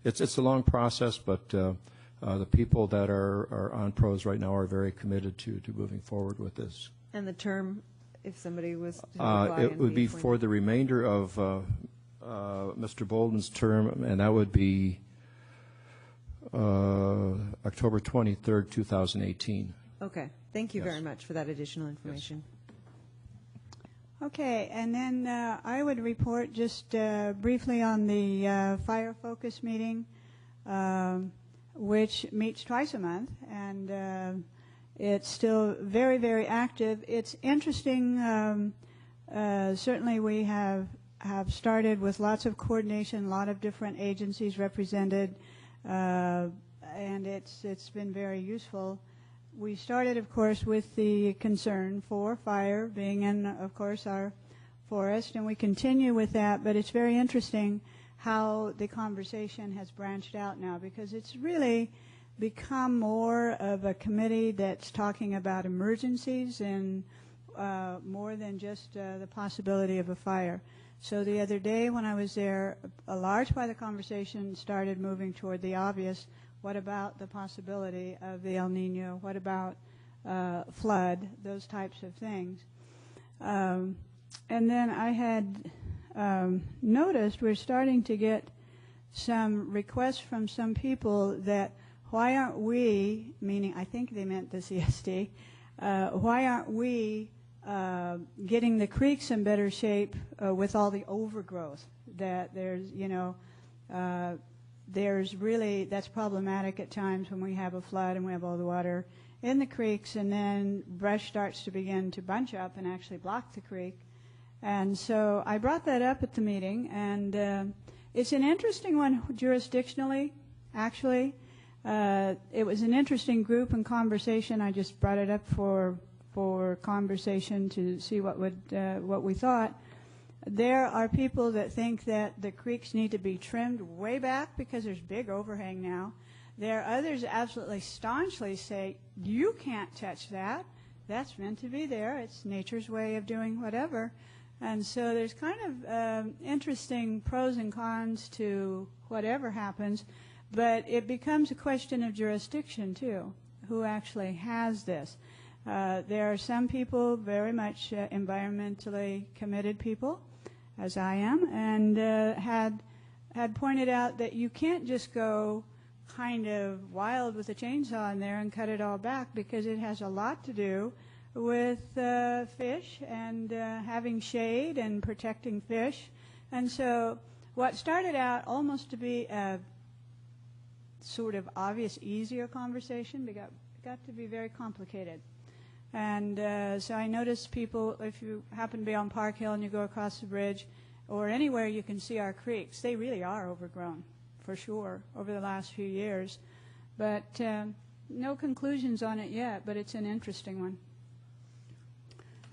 it's a long process, but the people that are on PROS right now are very committed to moving forward with this. And the term, if somebody was to apply it would be for the remainder of Mr. Bolden's term, and that would be October 23rd, 2018. Okay. Thank you very much for that additional information. Okay, and then I would report just briefly on the Fire Focus meeting, which meets twice a month, and it's still very, very active. It's interesting. Certainly we have started with lots of coordination, a lot of different agencies represented, and it's been very useful. We started, of course, with the concern for fire being in, of course, our forest, and we continue with that, but it's very interesting how the conversation has branched out now, because it's really become more of a committee that's talking about emergencies and more than just the possibility of a fire. So the other day when I was there, a large part of the conversation started moving toward the obvious. What about the possibility of the El Nino? What about flood? Those types of things. And then I had noticed we're starting to get some requests from some people that why aren't we, meaning I think they meant the CSD, why aren't we getting the creeks in better shape with all the overgrowth that there's, there's really, that's problematic at times when we have a flood and we have all the water in the creeks, and then brush starts to begin to bunch up and actually block the creek. And so I brought that up at the meeting, and it's an interesting one jurisdictionally, actually. It was an interesting group and conversation. I just brought it up for conversation to see what we thought. There are people that think that the creeks need to be trimmed way back because there's big overhang now. There are others that absolutely staunchly say, you can't touch that. That's meant to be there. It's nature's way of doing whatever. And so there's kind of interesting pros and cons to whatever happens, but it becomes a question of jurisdiction, too, who actually has this. There are some people, very much environmentally committed people, as I am, and had pointed out that you can't just go kind of wild with a chainsaw in there and cut it all back, because it has a lot to do with fish and having shade and protecting fish. And so what started out almost to be a sort of obvious, easier conversation got to be very complicated. And so I noticed people, if you happen to be on Park Hill and you go across the bridge or anywhere you can see our creeks, they really are overgrown, for sure, over the last few years. But no conclusions on it yet, but it's an interesting one.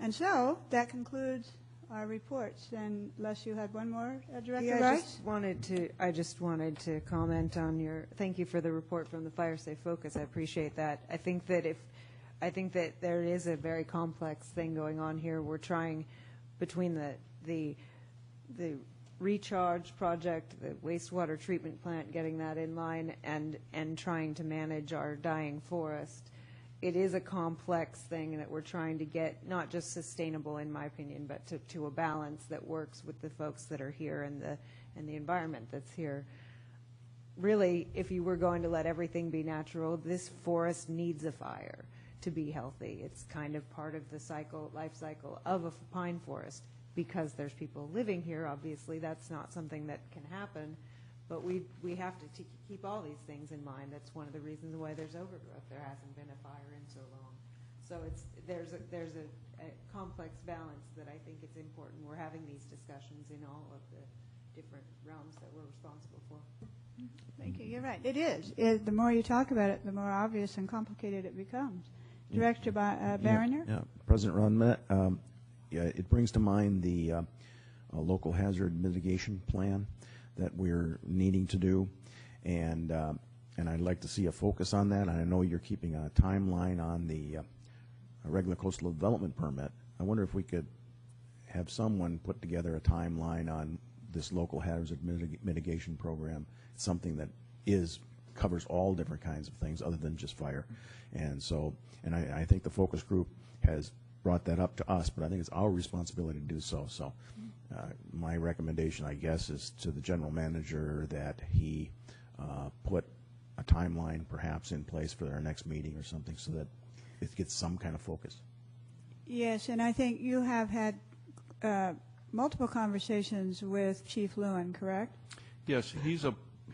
And so that concludes our reports. And unless you had one more, Director Rice? I just wanted to comment on your, thank you for the report from the Fire Safe Focus. I appreciate that. I think that there is a very complex thing going on here. We're trying between the recharge project, the wastewater treatment plant, getting that in line, and trying to manage our dying forest. It is a complex thing that we're trying to get not just sustainable, in my opinion, but to a balance that works with the folks that are here and the environment that's here. Really, if you were going to let everything be natural, this forest needs a fire to be healthy. It's kind of part of the life cycle of a pine forest. Because there's people living here, obviously, that's not something that can happen. But we have to keep all these things in mind. That's one of the reasons why there's overgrowth. There hasn't been a fire in so long. So there's a complex balance that I think it's important. We're having these discussions in all of the different realms that we're responsible for. Thank you. You're right. It is. The more you talk about it, the more obvious and complicated it becomes. Director Barringer? Yeah. President Ron, it brings to mind the local hazard mitigation plan that we're needing to do, and I'd like to see a focus on that. And I know you're keeping a timeline on the regular coastal development permit. I wonder if we could have someone put together a timeline on this local hazard mitigation program. It's something that covers all different kinds of things other than just fire, and I think the focus group has brought that up to us, but I think it's our responsibility to do so. So my recommendation, I guess, is to the general manager that he put a timeline perhaps in place for our next meeting or something so that it gets some kind of focus. Yes, and I think you have had multiple conversations with Chief Lewin, correct? Yes,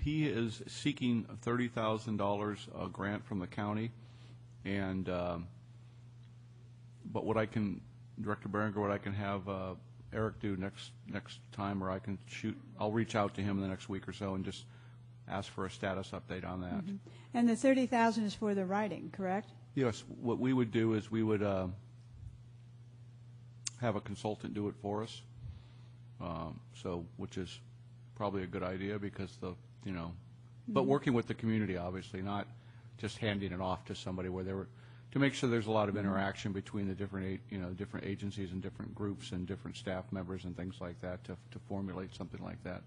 he is seeking $30,000 grant from the county, and but Director Berenger, what I can have Eric do next time, or I'll reach out to him in the next week or so and just ask for a status update on that. Mm-hmm. And the $30,000 is for the writing, correct? Yes. What we would do is we would have a consultant do it for us, which is probably a good idea because but working with the community, obviously, not just handing it off to somebody to make sure there's a lot of interaction between the different agencies and different groups and different staff members and things like that to formulate something like that.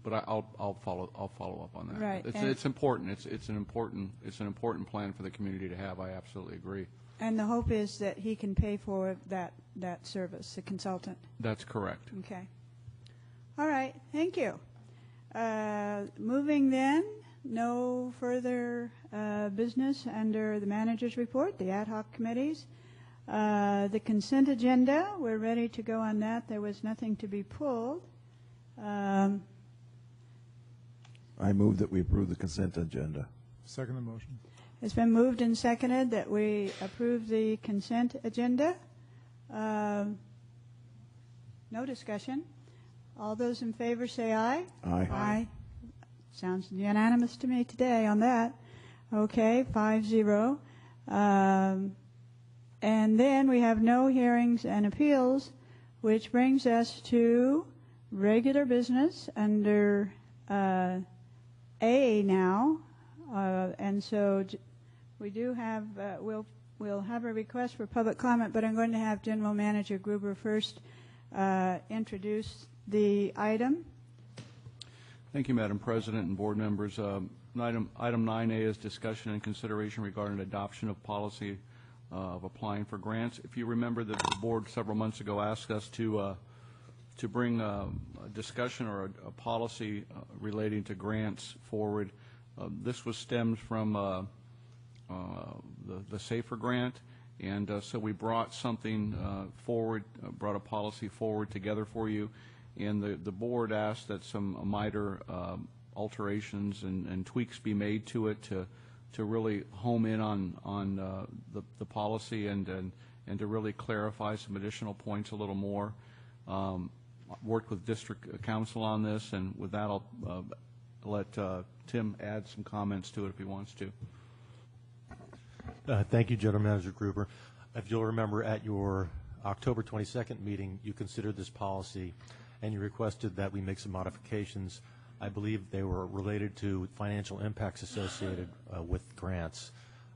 But I'll follow up on that. Right. It's important. It's an important plan for the community to have. I absolutely agree. And the hope is that he can pay for that service, the consultant. That's correct. Okay. All right, thank you. Moving then, no further business under the manager's report, the ad hoc committees. The consent agenda, we're ready to go on that. There was nothing to be pulled. I move that we approve the consent agenda. Second the motion. It's been moved and seconded that we approve the consent agenda. No discussion. All those in favor say aye. Aye. Aye. Sounds unanimous to me today on that. Okay, 5-0. And then we have no hearings and appeals, which brings us to regular business under A now. And so we do have, we'll have a request for public comment, but I'm going to have General Manager Gruber first introduce the item. Thank you, Madam President and board members. Item 9A is discussion and consideration regarding adoption of policy of applying for grants. If you remember that the board several months ago asked us to bring a discussion or a policy relating to grants forward. This was stemmed from the SAFER grant, and so we brought something forward, brought a policy forward together for you, and the board asked that some minor alterations and tweaks be made to it to really home in on the policy and to really clarify some additional points a little more. Worked with district council on this, and with that I'll let Tim add some comments to it if he wants to. Thank you, General Manager Gruber. If you'll remember, at your October 22nd meeting, you considered this policy and you requested that we make some modifications. I believe they were related to financial impacts associated with grants,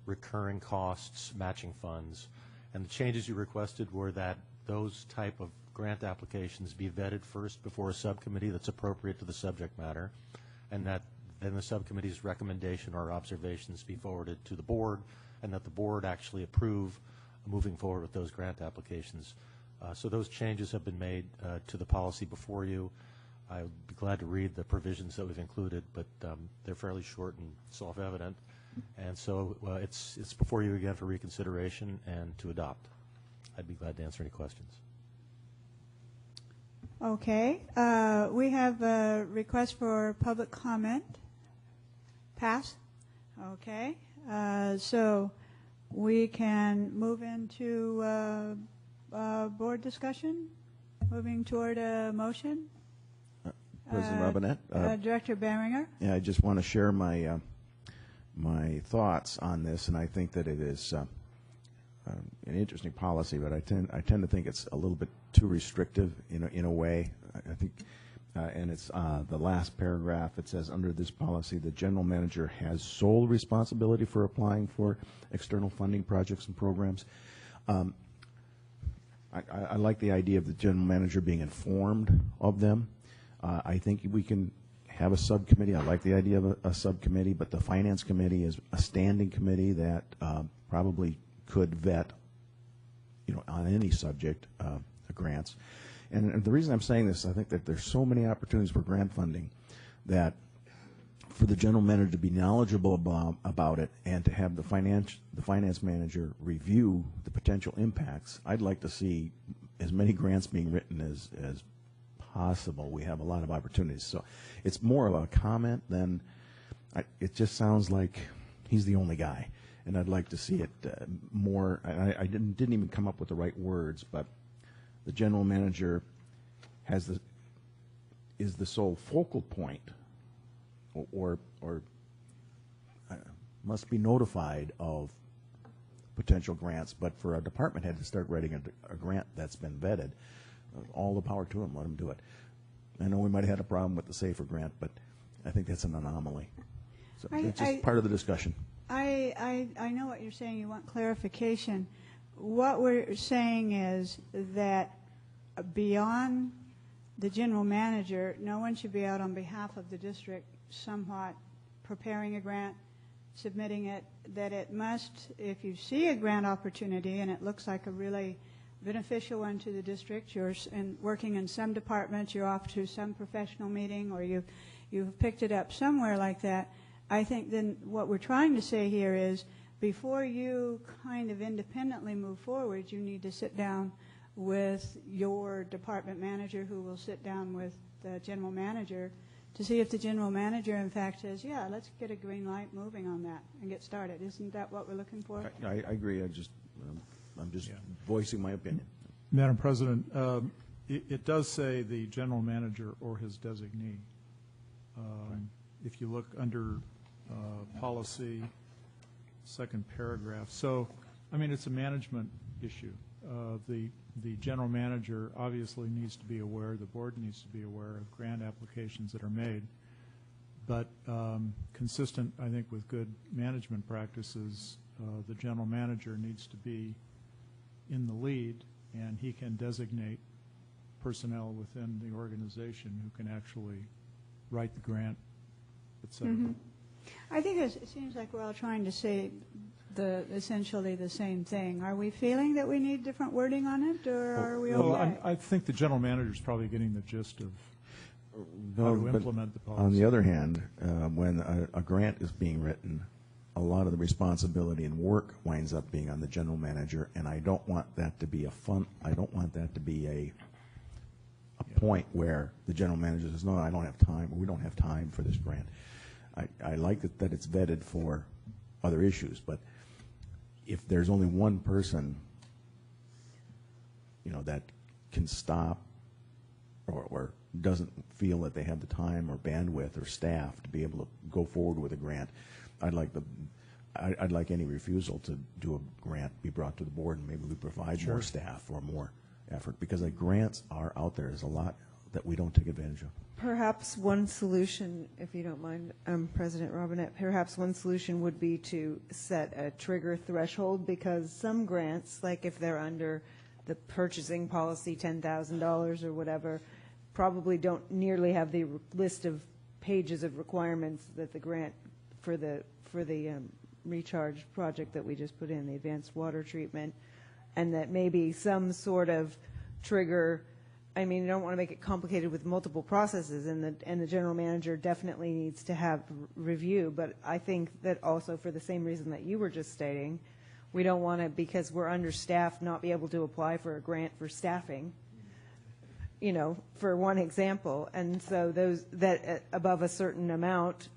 recurring costs, matching funds. And the changes you requested were that those type of grant applications be vetted first before a subcommittee that's appropriate to the subject matter, and that then the subcommittee's recommendation or observations be forwarded to the board, and that the board actually approve moving forward with those grant applications. So those changes have been made to the policy before you. I would be glad to read the provisions that we've included, but they're fairly short and self-evident. And so it's before you again for reconsideration and to adopt. I'd be glad to answer any questions. Okay. We have a request for public comment. Pass? Okay. So we can move into board discussion, moving toward a motion. President Robinette. Director Beringer. Yeah, I just want to share my my thoughts on this, and I think that it is an interesting policy, but I tend to think it's a little bit too restrictive in a way. I think, and it's the last paragraph. It says, under this policy, the general manager has sole responsibility for applying for external funding projects and programs. I like the idea of the general manager being informed of them. I think we can have a subcommittee. I like the idea of a subcommittee, but the finance committee is a standing committee that probably could vet, on any subject, the grants. And the reason I'm saying this, I think that there's so many opportunities for grant funding that for the general manager to be knowledgeable about it and to have the finance manager review the potential impacts. I'd like to see as many grants being written as possible. We have a lot of opportunities. So it's more of a comment than it just sounds like he's the only guy. And I'd like to see it more. I didn't even come up with the right words, but the general manager is the sole focal point, or must be notified of potential grants. But for a department head to start writing a grant that's been vetted, all the power to him. Let him do it. I know we might have had a problem with the SAFER grant, but I think that's an anomaly. So it's just part of the discussion. I know what you're saying. You want clarification. What we're saying is that beyond the general manager, no one should be out on behalf of the district somewhat preparing a grant, submitting it, that it must, if you see a grant opportunity and it looks like a really beneficial one to the district. You're working in some departments, you're off to some professional meeting, or you've picked it up somewhere like that. I think then what we're trying to say here is before you kind of independently move forward, you need to sit down with your department manager, who will sit down with the general manager to see if the general manager in fact says, yeah, let's get a green light moving on that and get started. Isn't that what we're looking for? I agree. I'm just voicing my opinion. Madam President, it does say the general manager or his designee. If you look under policy, second paragraph. So, I mean, it's a management issue. The general manager obviously needs to be aware, the board needs to be aware of grant applications that are made, but consistent, I think, with good management practices, the general manager needs to be in the lead, and he can designate personnel within the organization who can actually write the grant, et cetera. Mm-hmm. I think it seems like we're all trying to say essentially the same thing. Are we feeling that we need different wording on it, or are we okay? Well, I think the general manager is probably getting the gist of how to implement the policy. On the other hand, when a grant is being written, a lot of the responsibility and work winds up being on the general manager, and I don't want that to be I don't want that to be a point where the general manager says, no, I don't have time, or we don't have time for this grant. I like that it's vetted for other issues, but if there's only one person, that can stop or doesn't feel that they have the time or bandwidth or staff to be able to go forward with a grant, I'd like any refusal to do a grant be brought to the board, and maybe we provide more staff or more effort, because the grants are out there. There's a lot that we don't take advantage of. Perhaps one solution, if you don't mind, President Robinette, perhaps one solution would be to set a trigger threshold, because some grants, like if they're under the purchasing policy, $10,000 or whatever, probably don't nearly have the list of pages of requirements that the grant for the recharge project that we just put in, the advanced water treatment, and that maybe some sort of trigger. I mean, you don't want to make it complicated with multiple processes, and the general manager definitely needs to have review. But I think that also, for the same reason that you were just stating, we don't want to, because we're understaffed, not be able to apply for a grant for staffing, for one example. And so those that above a certain amount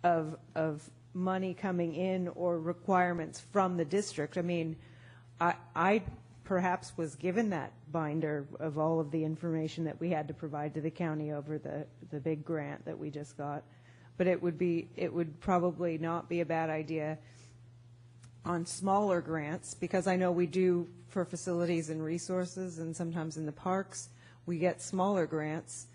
of money coming in or requirements from the district. I mean, I perhaps was given that binder of all of the information that we had to provide to the county over the big grant that we just got. But it would probably not be a bad idea on smaller grants, because I know we do for facilities and resources, and sometimes in the parks we get smaller grants,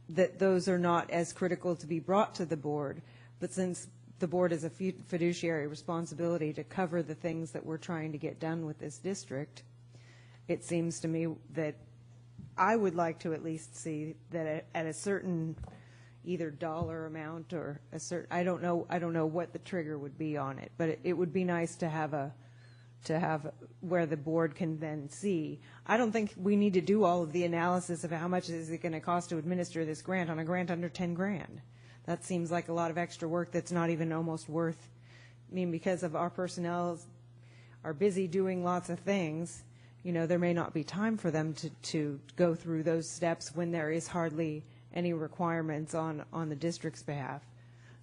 that those are not as critical to be brought to the board. But since the board has a fiduciary responsibility to cover the things that we're trying to get done with this district, it seems to me that I would like to at least see that at a certain either dollar amount or a certain, I don't know what the trigger would be on it, but it would be nice to have where the board can then see. I don't think we need to do all of the analysis of how much is it going to cost to administer this grant on a grant under 10 grand. That seems like a lot of extra work that's not even almost worth, because of our personnel are busy doing lots of things, there may not be time for them to go through those steps when there is hardly any requirements on the district's behalf.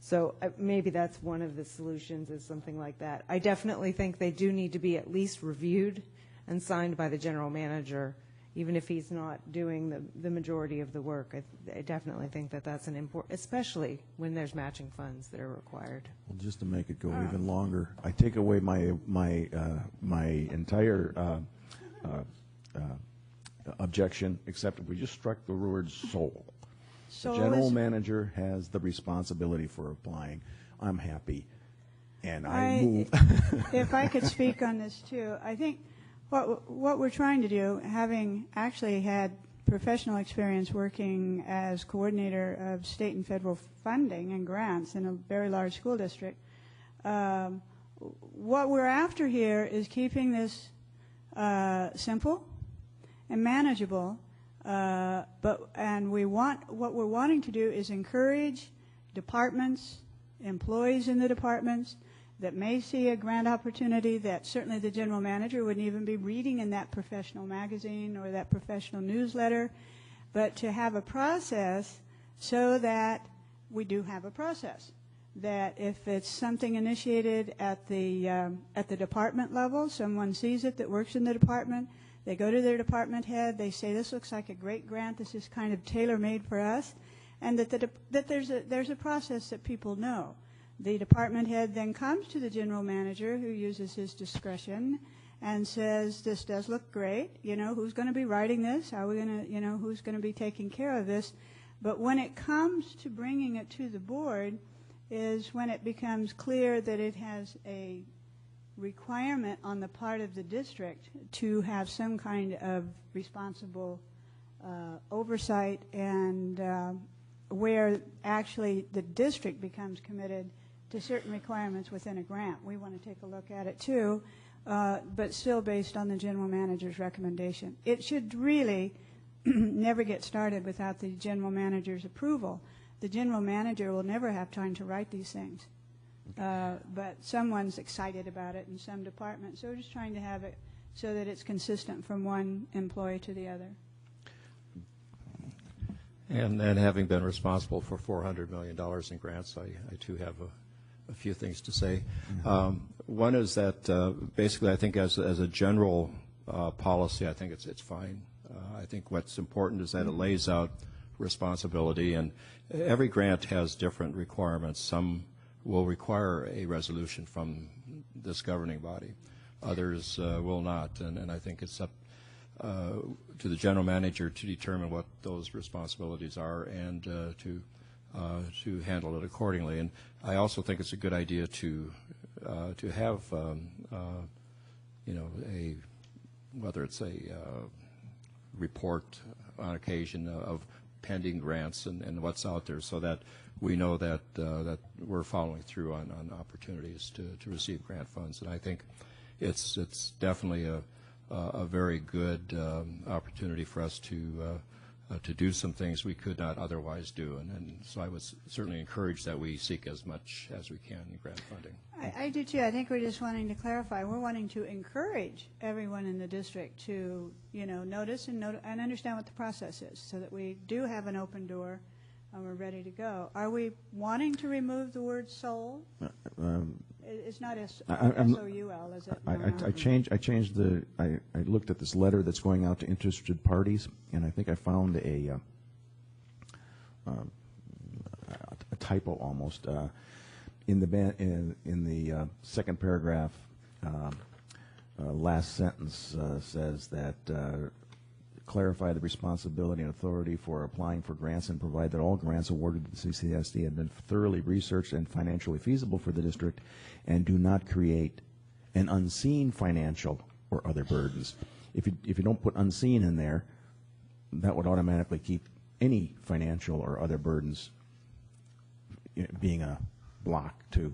So maybe that's one of the solutions, is something like that. I definitely think they do need to be at least reviewed and signed by the general manager, even if he's not doing the majority of the work. I definitely think that that's an important, especially when there's matching funds that are required. Well, just to make it go even longer, I take away my entire objection, except if we just struck the word sole. The general manager has the responsibility for applying. I'm happy, and I move. If I could speak on this too, I think what we're trying to do, having actually had professional experience working as coordinator of state and federal funding and grants in a very large school district, what we're after here is keeping this simple and manageable. And what we're wanting to do is encourage departments, employees in the departments that may see a grant opportunity that certainly the general manager wouldn't even be reading in that professional magazine or that professional newsletter, but to have a process so that we do have a process. That if it's something initiated at the department level, someone sees it that works in the department, they go to their department head, they say, this looks like a great grant, this is kind of tailor-made for us, and that there's a process that people know. The department head then comes to the general manager, who uses his discretion, and says, this does look great, who's going to be writing this, how are we going to, who's going to be taking care of this. But when it comes to bringing it to the board is when it becomes clear that it has a requirement on the part of the district to have some kind of responsible oversight, and where actually the district becomes committed to certain requirements within a grant. We want to take a look at it too, but still based on the general manager's recommendation. It should really never get started without the general manager's approval. The general manager will never have time to write these things. But someone's excited about it in some department, so we're just trying to have it so that it's consistent from one employee to the other. And having been responsible for $400 million in grants, I too have a few things to say. One is that basically I think as a general policy, I think it's fine. I think what's important is that it lays out responsibility, and every grant has different requirements. Some will require a resolution from this governing body. Others will not, and I think it's up to the general manager to determine what those responsibilities are and to handle it accordingly. And I also think it's a good idea to have whether it's a report on occasion of pending grants and what's out there, so that we know that that we're following through on opportunities to receive grant funds. And I think it's definitely a very good opportunity for us to do some things we could not otherwise do. And so I would certainly encourage that we seek as much as we can in grant funding. I do too. I think we're just wanting to clarify. We're wanting to encourage everyone in the district to, notice and understand what the process is, so that we do have an open door and we're ready to go. Are we wanting to remove the word sole? It's not S-O-U-L, is it? I looked at this letter that's going out to interested parties, and I think I found a typo almost. In the second paragraph, last sentence says that clarify the responsibility and authority for applying for grants and provide that all grants awarded to the CSD have been thoroughly researched and financially feasible for the district and do not create an unseen financial or other burdens. If you don't put unseen in there, that would automatically keep any financial or other burdens being a block to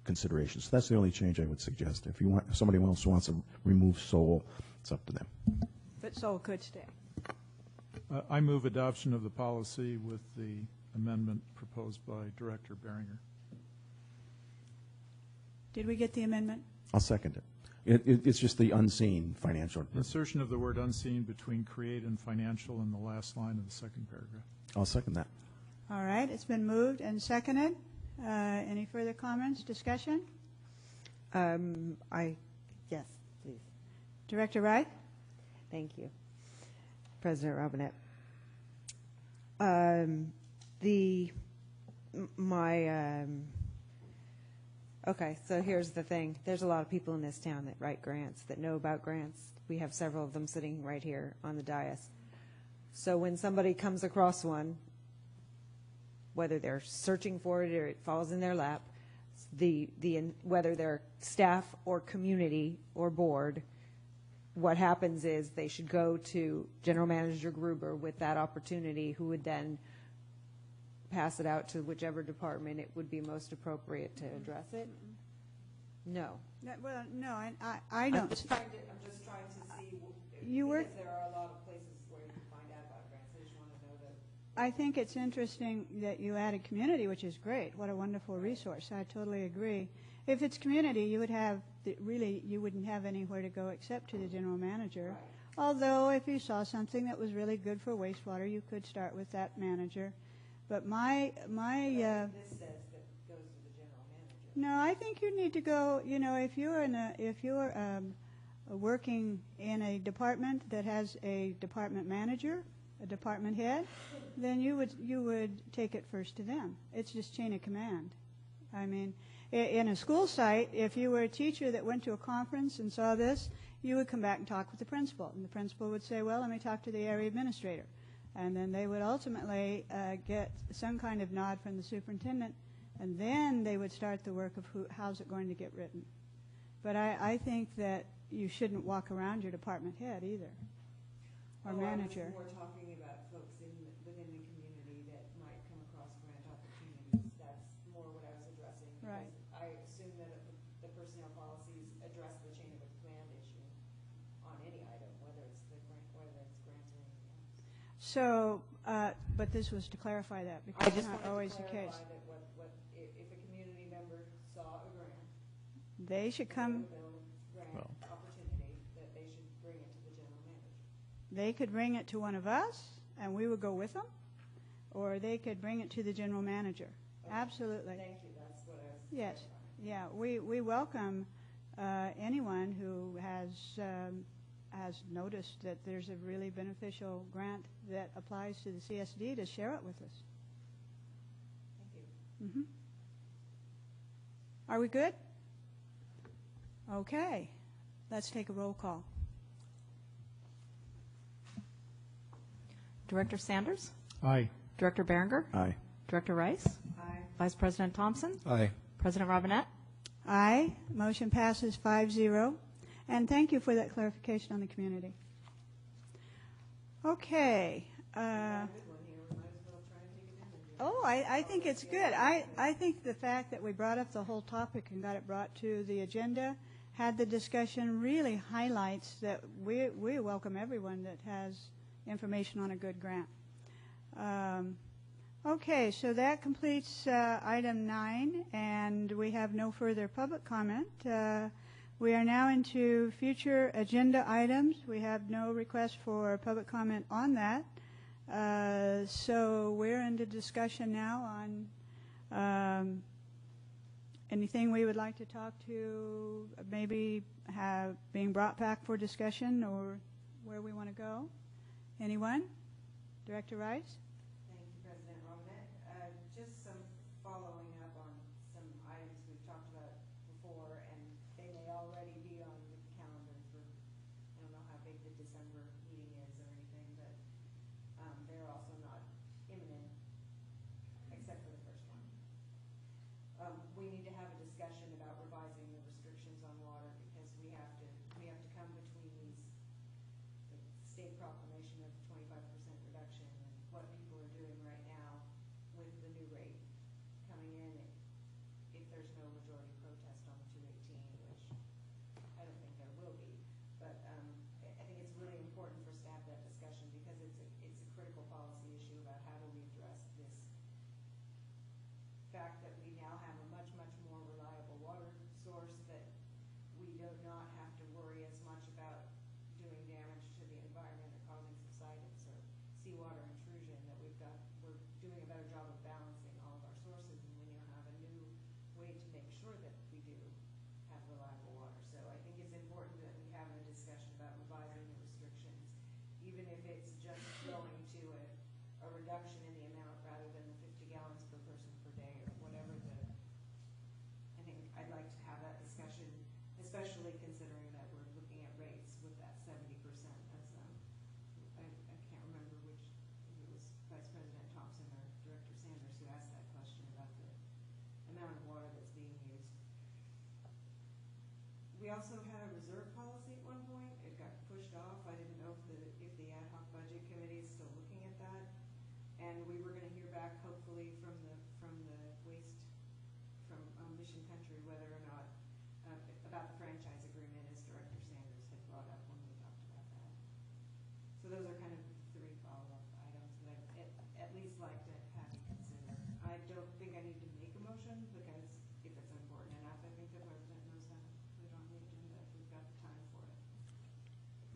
consideration. So that's the only change I would suggest. If somebody else wants to remove sole, it's up to them. But sole could stay. I move adoption of the policy with the amendment proposed by Director Behringer. Did we get the amendment? I'll second it. It's just the unseen financial. Insertion of the word unseen between create and financial in the last line of the second paragraph. I'll second that. All right. It's been moved and seconded. Any further comments, discussion? Yes, please. Director Wright? Thank you, President Robinette. Okay, so here's the thing. There's a lot of people in this town that write grants, that know about grants. We have several of them sitting right here on the dais. So when somebody comes across one, whether they're searching for it or it falls in their lap, whether they're staff or community or board, what happens is they should go to General Manager Gruber with that opportunity, who would then pass it out to whichever department it would be most appropriate to address it? No. Well, no, I don't. I'm just trying to see you were. Because there are a lot of places where you can find out about grants. I just want to know that. I think it's interesting that you added community, which is great. What a wonderful resource. I totally agree. If it's community, you would have, you wouldn't have anywhere to go except to the general manager. Right. Although if you saw something that was really good for wastewater, you could start with that manager. But This says that goes to the general manager. no, I think you need to go, if you're working in a department that has a department manager, a department head, then you would take it first to them. It's just chain of command. I mean, in a school site, if you were a teacher that went to a conference and saw this, you would come back and talk with the principal. And the principal would say, well, let me talk to the area administrator. And then they would ultimately get some kind of nod from the superintendent, and then they would start the work of how's it going to get written. But I think that you shouldn't walk around your department head either, or manager. I was more talking about folks within the community that might come across grant opportunities. That's more what I was addressing. Right. I assume that the personnel policies address the chain of command issue on any item, whether it's grants or anything else. So, but this was to clarify that, because it's not always the case. That if a community member saw a grant, They should come. Opportunity, that they should bring it to the general manager. They could bring it to one of us, and we would go with them, or they could bring it to the general manager. Okay. Absolutely. Thank you. That's what I was. Yes. Yeah. We welcome anyone who has noticed that there's a really beneficial grant that applies to the CSD to share it with us. Thank you. Mm-hmm. Are we good? Okay. Let's take a roll call. Director Sanders? Aye. Director Berenger? Aye. Director Rice? Aye. Vice President Thompson? Aye. President Robinette? Aye. Motion passes 5-0. And thank you for that clarification on the community. Okay. I think it's good. I think the fact that we brought up the whole topic and got it brought to the agenda, had the discussion, really highlights that we welcome everyone that has information on a good grant. Okay, so that completes item 9, and we have no further public comment. We are now into future agenda items. We have no request for public comment on that. So we're into discussion now on anything we would like to talk to, maybe have being brought back for discussion, or where we want to go. Anyone? Director Rice? Thank you, President Robinette. Just some following up on some items we've talked about before, and they may already be on the calendar for, I don't know how big the December meeting is or anything, but they're also not imminent, except for the first one. We need to have a discussion about revising the restrictions on water, because we have to come between the state proclamation of 25% reduction and what people are doing right now with the new rate coming in if there's no majority protest on the 218, which I don't think there will be. But I think it's really important for us to have that discussion, because it's a critical policy issue about how do we address this fact that we now have a much, much more reliable water source, that we do not have to worry as much about doing damage to the environment or causing subsidence or seawater intrusion, that we're doing a better job of balancing all of our sources, and we now have a new way to make sure that we do have reliable water. So I think it's important that we have a discussion about revising the restrictions, even if it's just going to a reduction in the amount rather than the 50 gallons per person per day or whatever I think I'd like to have that discussion, especially considering that we're looking at rates with that 70% as I can't remember which, if it was Vice President Thompson or Director Sanders who asked that question about the amount of water that's being used. We also had a reserve policy at one point. It got pushed off. I didn't know if the ad hoc budget committee is still looking at that. And we were going to hear back hopefully from the waste from Mission Country whether or not about the franchise agreement, as Director Sanders had brought up when we talked about that.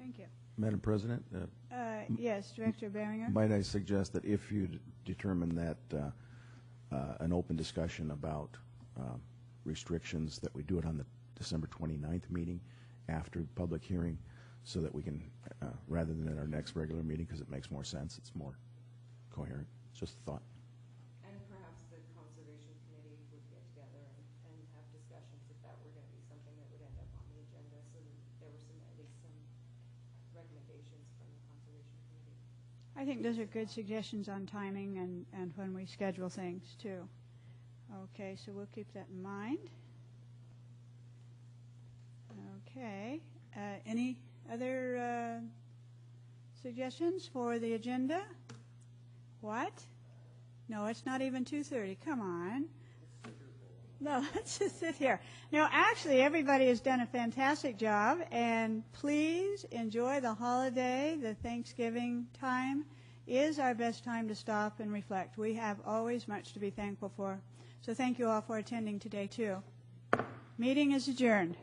Thank you. Madam President? Yes, Director Behringer. Might I suggest that if you determine that an open discussion about restrictions, that we do it on the December 29th meeting after the public hearing, so that we can, rather than at our next regular meeting, because it makes more sense, it's more coherent. It's just a thought. And perhaps the Conservation Committee would get together and have discussions if that were going to be something that would end up on the agenda, so that there were at least some recommendations from the Conservation Committee. I think those are good suggestions on timing and when we schedule things, too. Okay, so we'll keep that in mind. Okay. Any other suggestions for the agenda? What? No, it's not even 2:30. Come on. No, let's just sit here. No, actually, everybody has done a fantastic job, and please enjoy the holiday. The Thanksgiving time is our best time to stop and reflect. We have always much to be thankful for. So thank you all for attending today, too. Meeting is adjourned.